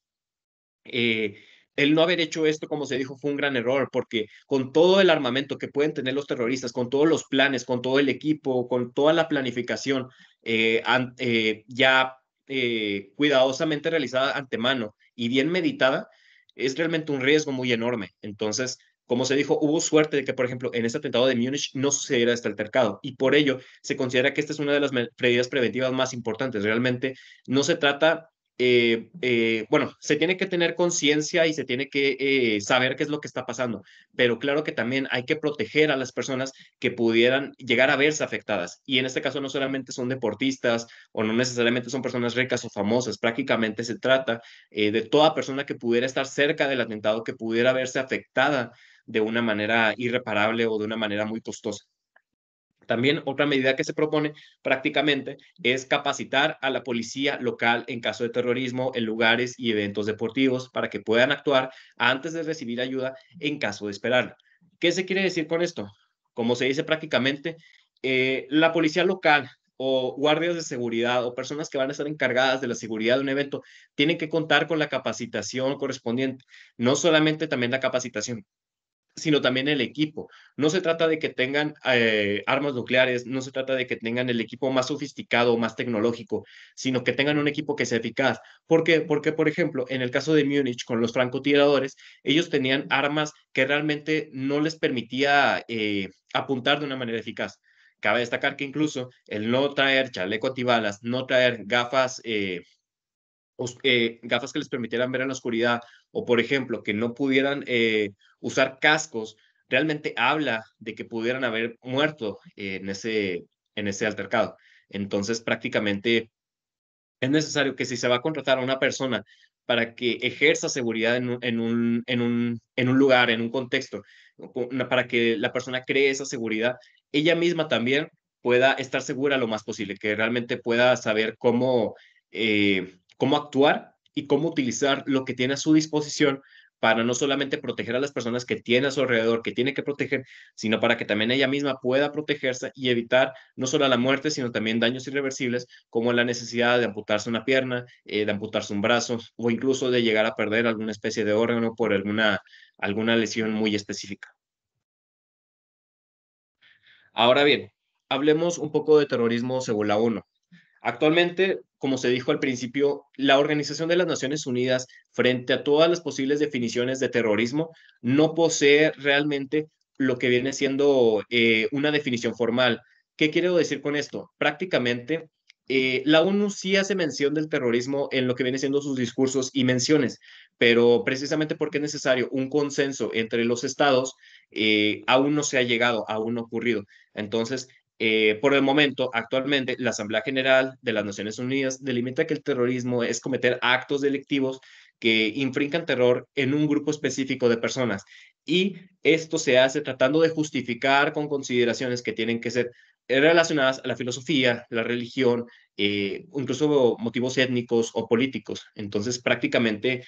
eh, el no haber hecho esto, como se dijo, fue un gran error, porque con todo el armamento que pueden tener los terroristas, con todos los planes, con todo el equipo, con toda la planificación ya cuidadosamente realizada antemano y bien meditada, es realmente un riesgo muy enorme. Entonces, como se dijo, hubo suerte de que, por ejemplo, en este atentado de Múnich no sucediera este altercado y por ello se considera que esta es una de las medidas preventivas más importantes. Realmente no se trata bueno, se tiene que tener conciencia y se tiene que saber qué es lo que está pasando, pero claro que también hay que proteger a las personas que pudieran llegar a verse afectadas. Y en este caso no solamente son deportistas o no necesariamente son personas ricas o famosas, prácticamente se trata de toda persona que pudiera estar cerca del atentado, que pudiera verse afectada de una manera irreparable o de una manera muy costosa. También otra medida que se propone prácticamente es capacitar a la policía local en caso de terrorismo en lugares y eventos deportivos para que puedan actuar antes de recibir ayuda en caso de esperarla. ¿Qué se quiere decir con esto? Como se dice prácticamente, la policía local o guardias de seguridad o personas que van a estar encargadas de la seguridad de un evento tienen que contar con la capacitación correspondiente, no solamente también la capacitación sino también el equipo. No se trata de que tengan armas nucleares, no se trata de que tengan el equipo más sofisticado, más tecnológico, sino que tengan un equipo que sea eficaz. ¿Por qué? Porque, por ejemplo, en el caso de Múnich con los francotiradores, ellos tenían armas que realmente no les permitía apuntar de una manera eficaz. Cabe destacar que incluso el no traer chaleco antibalas, no traer gafas gafas que les permitieran ver en la oscuridad, o por ejemplo, que no pudieran usar cascos, realmente habla de que pudieran haber muerto en ese altercado. Entonces, prácticamente es necesario que si se va a contratar a una persona para que ejerza seguridad en un lugar, en un contexto, para que la persona cree esa seguridad, ella misma también pueda estar segura lo más posible, que realmente pueda saber cómo actuar y cómo utilizar lo que tiene a su disposición para no solamente proteger a las personas que tiene a su alrededor, que tiene que proteger, sino para que también ella misma pueda protegerse y evitar no solo la muerte, sino también daños irreversibles, como la necesidad de amputarse una pierna, de amputarse un brazo, o incluso de llegar a perder alguna especie de órgano por alguna lesión muy específica. Ahora bien, hablemos un poco de terrorismo según la ONU. Actualmente, como se dijo al principio, la Organización de las Naciones Unidas, frente a todas las posibles definiciones de terrorismo, no posee realmente lo que viene siendo una definición formal. ¿Qué quiero decir con esto? Prácticamente, la ONU sí hace mención del terrorismo en lo que viene siendo sus discursos y menciones, pero precisamente porque es necesario un consenso entre los estados, aún no se ha llegado, aún no ha ocurrido. Entonces, por el momento, actualmente, la Asamblea General de las Naciones Unidas delimita que el terrorismo es cometer actos delictivos que infrinjan terror en un grupo específico de personas. Y esto se hace tratando de justificar con consideraciones que tienen que ser relacionadas a la filosofía, la religión, incluso motivos étnicos o políticos. Entonces, prácticamente,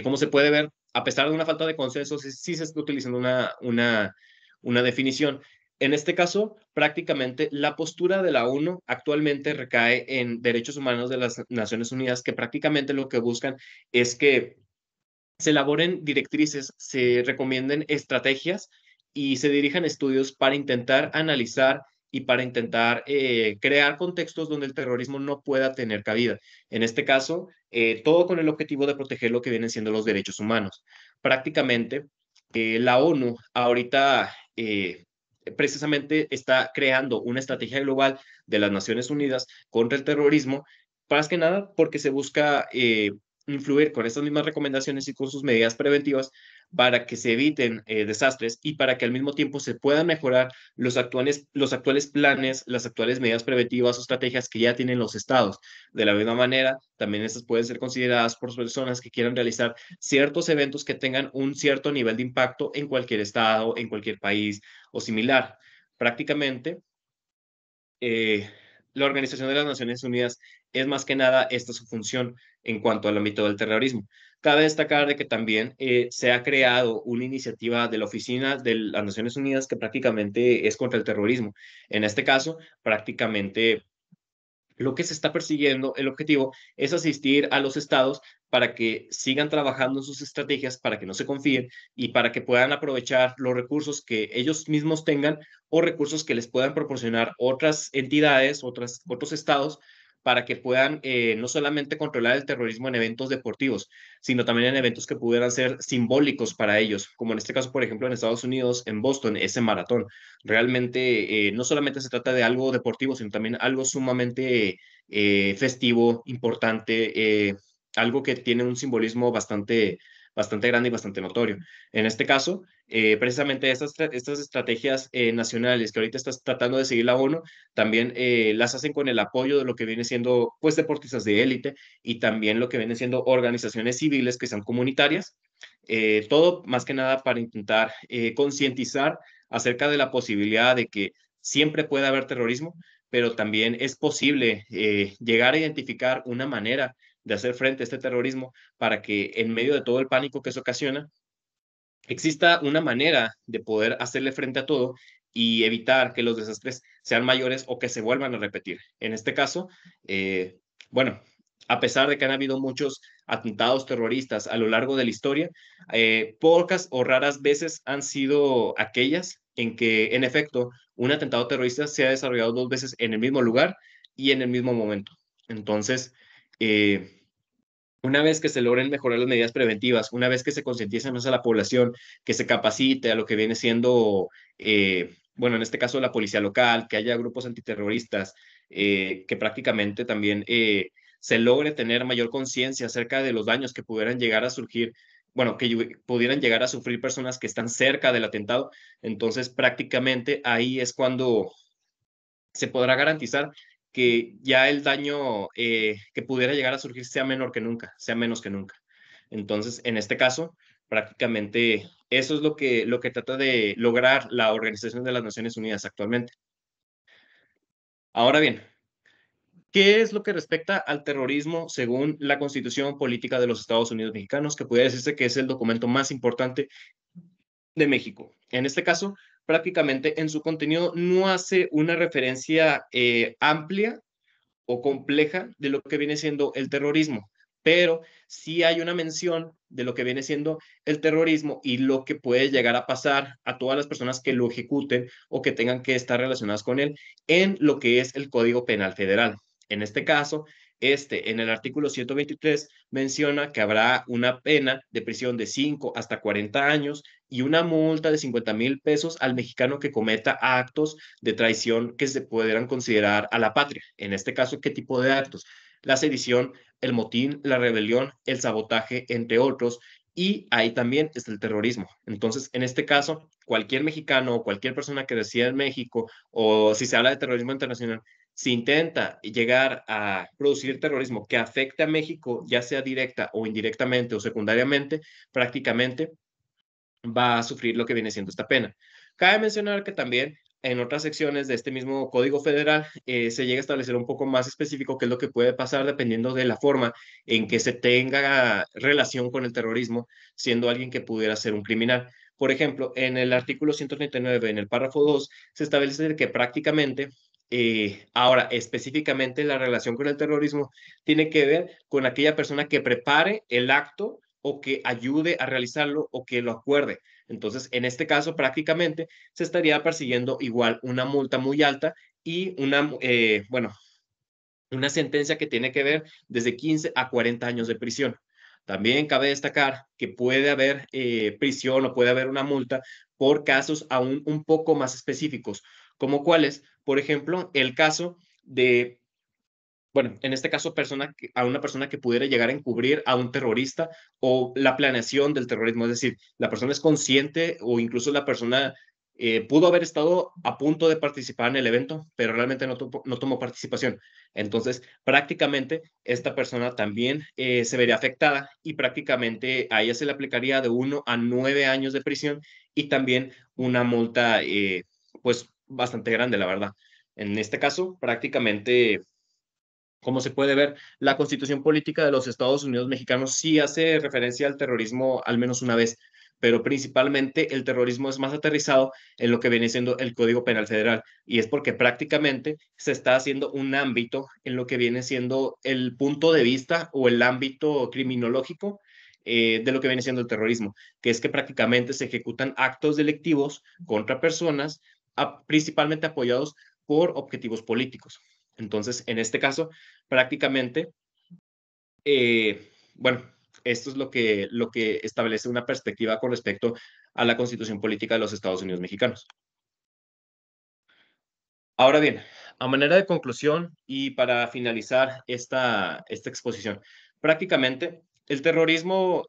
como se puede ver, a pesar de una falta de consenso, sí se está utilizando una definición. En este caso, prácticamente la postura de la ONU actualmente recae en derechos humanos de las Naciones Unidas, que prácticamente lo que buscan es que se elaboren directrices, se recomienden estrategias y se dirijan estudios para intentar analizar y para intentar crear contextos donde el terrorismo no pueda tener cabida. En este caso, todo con el objetivo de proteger lo que vienen siendo los derechos humanos. Prácticamente, la ONU ahorita precisamente está creando una estrategia global de las Naciones Unidas contra el terrorismo, más que nada porque se busca influir con estas mismas recomendaciones y con sus medidas preventivas para que se eviten desastres y para que al mismo tiempo se puedan mejorar los actuales planes, las actuales medidas preventivas o estrategias que ya tienen los estados. De la misma manera, también estas pueden ser consideradas por personas que quieran realizar ciertos eventos que tengan un cierto nivel de impacto en cualquier estado, en cualquier país o similar. Prácticamente, eh, la Organización de las Naciones Unidas es más que nada esta su función en cuanto al ámbito del terrorismo. Cabe destacar de que también se ha creado una iniciativa de la Oficina de las Naciones Unidas que prácticamente es contra el terrorismo. En este caso, prácticamente lo que se está persiguiendo, el objetivo es asistir a los estados para que sigan trabajando en sus estrategias, para que no se confíen y para que puedan aprovechar los recursos que ellos mismos tengan o recursos que les puedan proporcionar otras entidades, otros estados, para que puedan no solamente controlar el terrorismo en eventos deportivos, sino también en eventos que pudieran ser simbólicos para ellos, como en este caso, por ejemplo, en Estados Unidos, en Boston, ese maratón. Realmente no solamente se trata de algo deportivo, sino también algo sumamente festivo, importante, algo que tiene un simbolismo bastante grande y bastante notorio. En este caso, precisamente estas estrategias nacionales que ahorita está tratando de seguir la ONU, también las hacen con el apoyo de lo que viene siendo pues deportistas de élite y también lo que vienen siendo organizaciones civiles que sean comunitarias, todo más que nada para intentar concientizar acerca de la posibilidad de que siempre puede haber terrorismo, pero también es posible llegar a identificar una manera de hacer frente a este terrorismo para que en medio de todo el pánico que se ocasiona, exista una manera de poder hacerle frente a todo y evitar que los desastres sean mayores o que se vuelvan a repetir. En este caso, bueno, a pesar de que han habido muchos atentados terroristas a lo largo de la historia, pocas o raras veces han sido aquellas en que, en efecto, un atentado terrorista se ha desarrollado dos veces en el mismo lugar y en el mismo momento. Entonces, una vez que se logren mejorar las medidas preventivas, una vez que se concientice más a la población, que se capacite a lo que viene siendo, bueno, en este caso la policía local, que haya grupos antiterroristas, que prácticamente también se logre tener mayor conciencia acerca de los daños que pudieran llegar a surgir, bueno, que pudieran llegar a sufrir personas que están cerca del atentado. Entonces, prácticamente ahí es cuando se podrá garantizar que ya el daño que pudiera llegar a surgir sea menor que nunca, sea menos que nunca. Entonces, en este caso, prácticamente eso es lo que trata de lograr la Organización de las Naciones Unidas actualmente. Ahora bien, ¿qué es lo que respecta al terrorismo según la Constitución Política de los Estados Unidos Mexicanos, que puede decirse que es el documento más importante de México? En este caso, prácticamente en su contenido no hace una referencia amplia o compleja de lo que viene siendo el terrorismo, pero sí hay una mención de lo que viene siendo el terrorismo y lo que puede llegar a pasar a todas las personas que lo ejecuten o que tengan que estar relacionadas con él en lo que es el Código Penal Federal. En este caso, en el artículo 123 menciona que habrá una pena de prisión de 5 hasta 40 años y una multa de 50,000 pesos al mexicano que cometa actos de traición que se pudieran considerar a la patria. En este caso, ¿qué tipo de actos? La sedición, el motín, la rebelión, el sabotaje, entre otros. Y ahí también está el terrorismo. Entonces, en este caso, cualquier mexicano o cualquier persona que resida en México, o si se habla de terrorismo internacional, si intenta llegar a producir terrorismo que afecte a México, ya sea directa o indirectamente o secundariamente, prácticamente va a sufrir lo que viene siendo esta pena. Cabe mencionar que también en otras secciones de este mismo Código Federal se llega a establecer un poco más específico qué es lo que puede pasar dependiendo de la forma en que se tenga relación con el terrorismo, siendo alguien que pudiera ser un criminal. Por ejemplo, en el artículo 139, en el párrafo 2, se establece que prácticamente, ahora específicamente la relación con el terrorismo tiene que ver con aquella persona que prepare el acto o que ayude a realizarlo o que lo acuerde. Entonces, en este caso, prácticamente se estaría persiguiendo igual una multa muy alta y una sentencia que tiene que ver desde 15 a 40 años de prisión. También cabe destacar que puede haber prisión o puede haber una multa por casos aún un poco más específicos, como cuáles, por ejemplo, el caso de en este caso, a una persona que pudiera llegar a encubrir a un terrorista o la planeación del terrorismo, es decir, la persona es consciente o incluso la persona pudo haber estado a punto de participar en el evento, pero realmente no tomó participación. Entonces, prácticamente esta persona también se vería afectada y prácticamente a ella se le aplicaría de 1 a 9 años de prisión y también una multa, pues, bastante grande, la verdad. En este caso, prácticamente como se puede ver, la Constitución Política de los Estados Unidos Mexicanos sí hace referencia al terrorismo al menos una vez, pero principalmente el terrorismo es más aterrizado en lo que viene siendo el Código Penal Federal, y es porque prácticamente se está haciendo un ámbito en lo que viene siendo el punto de vista o el ámbito criminológico de lo que viene siendo el terrorismo, que es que prácticamente se ejecutan actos delictivos contra personas principalmente apoyados por objetivos políticos. Entonces, en este caso, prácticamente, bueno, esto es lo que establece una perspectiva con respecto a la Constitución Política de los Estados Unidos Mexicanos. Ahora bien, a manera de conclusión y para finalizar esta exposición, prácticamente el terrorismo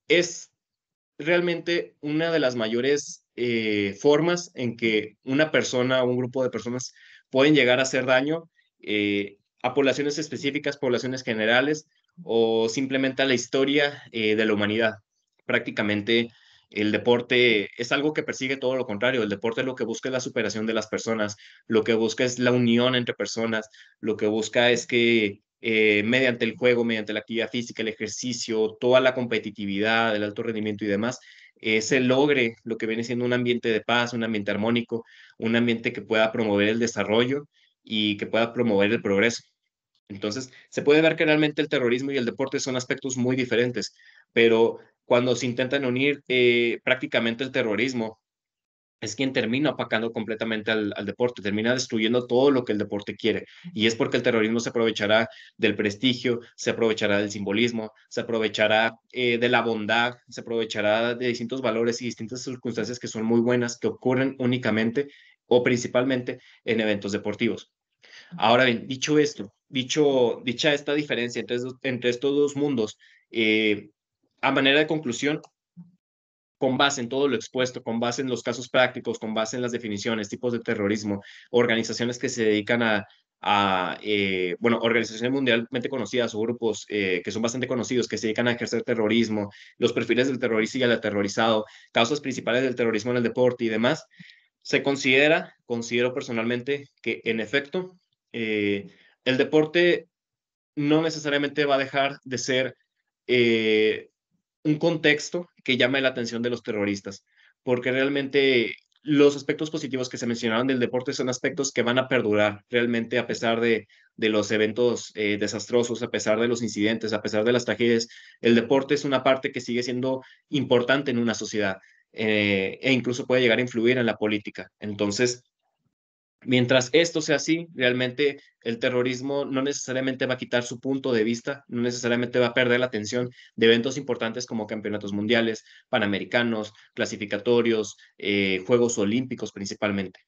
es realmente una de las mayores formas en que una persona o un grupo de personas pueden llegar a hacer daño a poblaciones específicas, poblaciones generales o simplemente a la historia de la humanidad. Prácticamente el deporte es algo que persigue todo lo contrario. El deporte lo que busca es la superación de las personas, lo que busca es la unión entre personas, lo que busca es que mediante el juego, mediante la actividad física, el ejercicio, toda la competitividad, el alto rendimiento y demás, se logre lo que viene siendo un ambiente de paz, un ambiente armónico, un ambiente que pueda promover el desarrollo y que pueda promover el progreso. Entonces, se puede ver que realmente el terrorismo y el deporte son aspectos muy diferentes, pero cuando se intentan unir, prácticamente el terrorismo es quien termina opacando completamente al deporte, termina destruyendo todo lo que el deporte quiere. Y es porque el terrorismo se aprovechará del prestigio, se aprovechará del simbolismo, se aprovechará de la bondad, se aprovechará de distintos valores y distintas circunstancias que son muy buenas, que ocurren únicamente o principalmente en eventos deportivos. Ahora bien, dicho esto, dicha esta diferencia entre estos dos mundos, a manera de conclusión, con base en todo lo expuesto, con base en los casos prácticos, con base en las definiciones, tipos de terrorismo, organizaciones que se dedican bueno, organizaciones mundialmente conocidas o grupos que son bastante conocidos, que se dedican a ejercer terrorismo, los perfiles del terrorista y el aterrorizado, causas principales del terrorismo en el deporte y demás, considero personalmente que en efecto, el deporte no necesariamente va a dejar de ser eh, un contexto que llame la atención de los terroristas, porque realmente los aspectos positivos que se mencionaron del deporte son aspectos que van a perdurar realmente a pesar de los eventos desastrosos, a pesar de los incidentes, a pesar de las tragedias. El deporte es una parte que sigue siendo importante en una sociedad e incluso puede llegar a influir en la política. Entonces, mientras esto sea así, realmente el terrorismo no necesariamente va a quitar su punto de vista, no necesariamente va a perder la atención de eventos importantes como campeonatos mundiales, panamericanos, clasificatorios, Juegos Olímpicos principalmente.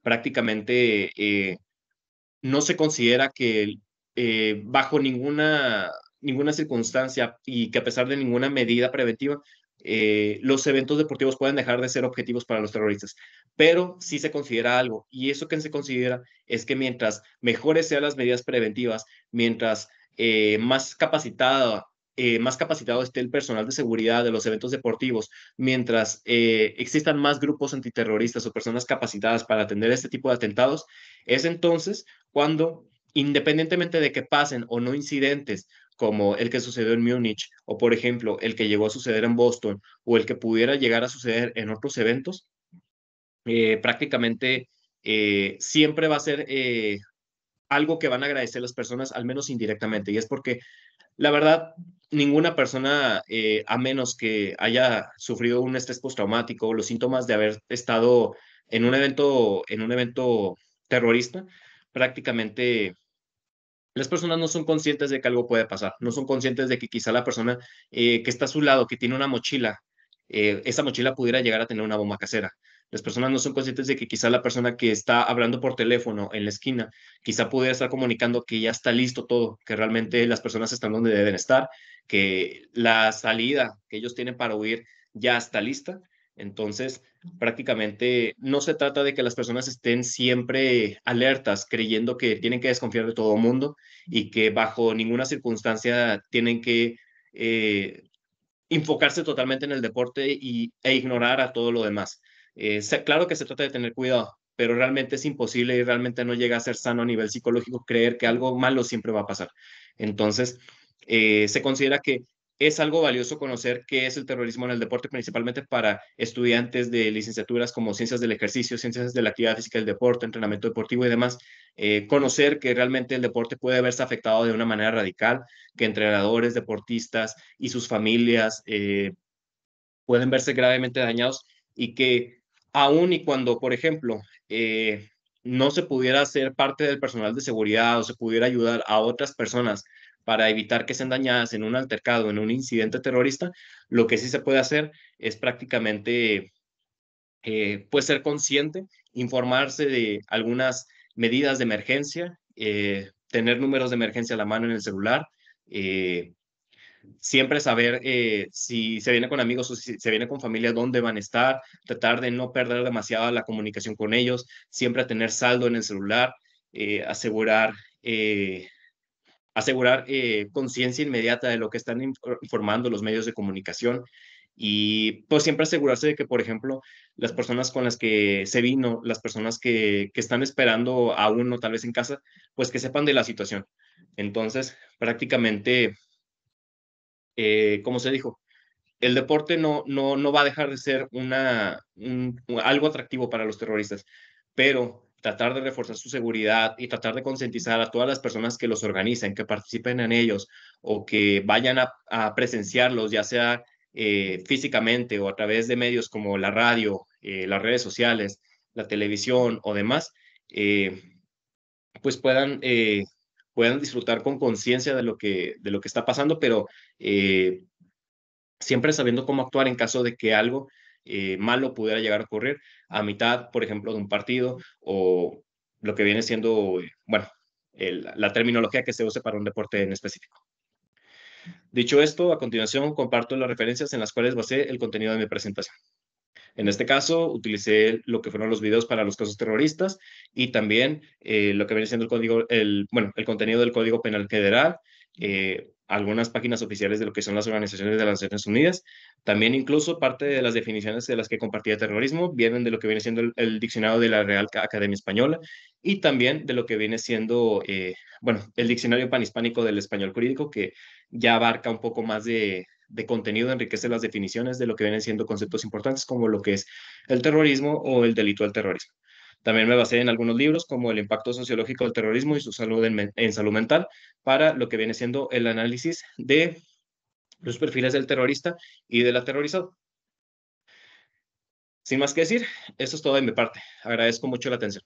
Prácticamente no se considera que bajo ninguna circunstancia y que a pesar de ninguna medida preventiva, los eventos deportivos pueden dejar de ser objetivos para los terroristas, pero sí se considera algo, y eso que se considera es que mientras mejores sean las medidas preventivas, mientras más capacitado esté el personal de seguridad de los eventos deportivos, mientras existan más grupos antiterroristas o personas capacitadas para atender este tipo de atentados, es entonces cuando, independientemente de que pasen o no incidentes como el que sucedió en Múnich, o por ejemplo, el que llegó a suceder en Boston, o el que pudiera llegar a suceder en otros eventos, prácticamente siempre va a ser algo que van a agradecer las personas, al menos indirectamente, y es porque la verdad, ninguna persona, a menos que haya sufrido un estrés postraumático o los síntomas de haber estado en un evento terrorista, prácticamente las personas no son conscientes de que algo puede pasar, no son conscientes de que quizá la persona que está a su lado, que tiene una mochila, esa mochila pudiera llegar a tener una bomba casera. Las personas no son conscientes de que quizá la persona que está hablando por teléfono en la esquina, quizá pudiera estar comunicando que ya está listo todo, que realmente las personas están donde deben estar, que la salida que ellos tienen para huir ya está lista. Entonces, prácticamente no se trata de que las personas estén siempre alertas, creyendo que tienen que desconfiar de todo el mundo y que bajo ninguna circunstancia tienen que eh, enfocarse totalmente en el deporte e ignorar a todo lo demás. Claro que se trata de tener cuidado, pero realmente es imposible y realmente no llega a ser sano a nivel psicológico creer que algo malo siempre va a pasar. Entonces, se considera que es algo valioso conocer qué es el terrorismo en el deporte, principalmente para estudiantes de licenciaturas como ciencias del ejercicio, ciencias de la actividad física del deporte, entrenamiento deportivo y demás. Conocer que realmente el deporte puede verse afectado de una manera radical, que entrenadores, deportistas y sus familias pueden verse gravemente dañados y que aun y cuando, por ejemplo, no se pudiera ser parte del personal de seguridad o se pudiera ayudar a otras personas para evitar que sean dañadas en un altercado, en un incidente terrorista, lo que sí se puede hacer es prácticamente pues ser consciente, informarse de algunas medidas de emergencia, tener números de emergencia a la mano en el celular, siempre saber si se viene con amigos o si se viene con familia, dónde van a estar, tratar de no perder demasiado la comunicación con ellos, siempre tener saldo en el celular, asegurar, conciencia inmediata de lo que están informando los medios de comunicación y pues siempre asegurarse de que, por ejemplo, las personas con las que se vino, las personas que están esperando a uno tal vez en casa, pues que sepan de la situación. Entonces, prácticamente, como se dijo, el deporte no va a dejar de ser algo atractivo para los terroristas, pero tratar de reforzar su seguridad y tratar de concientizar a todas las personas que los organizan, que participen en ellos o que vayan a presenciarlos, ya sea físicamente o a través de medios como la radio, las redes sociales, la televisión o demás, pues puedan disfrutar con conciencia de lo que está pasando, pero siempre sabiendo cómo actuar en caso de que algo malo pudiera llegar a ocurrir a mitad, por ejemplo, de un partido o lo que viene siendo, bueno, la terminología que se use para un deporte en específico. Dicho esto, a continuación comparto las referencias en las cuales basé el contenido de mi presentación. En este caso, utilicé lo que fueron los videos para los casos terroristas y también lo que viene siendo el contenido del Código Penal Federal, algunas páginas oficiales de lo que son las organizaciones de las Naciones Unidas. También incluso parte de las definiciones de las que compartía terrorismo vienen de lo que viene siendo el diccionario de la Real Academia Española y también de lo que viene siendo, el diccionario panhispánico del español jurídico, que ya abarca un poco más de contenido, enriquece las definiciones de lo que vienen siendo conceptos importantes como lo que es el terrorismo o el delito del terrorismo. También me basé en algunos libros como El impacto sociológico del terrorismo y su salud en salud mental para lo que viene siendo el análisis de los perfiles del terrorista y del aterrorizado. Sin más que decir, eso es todo de mi parte. Agradezco mucho la atención.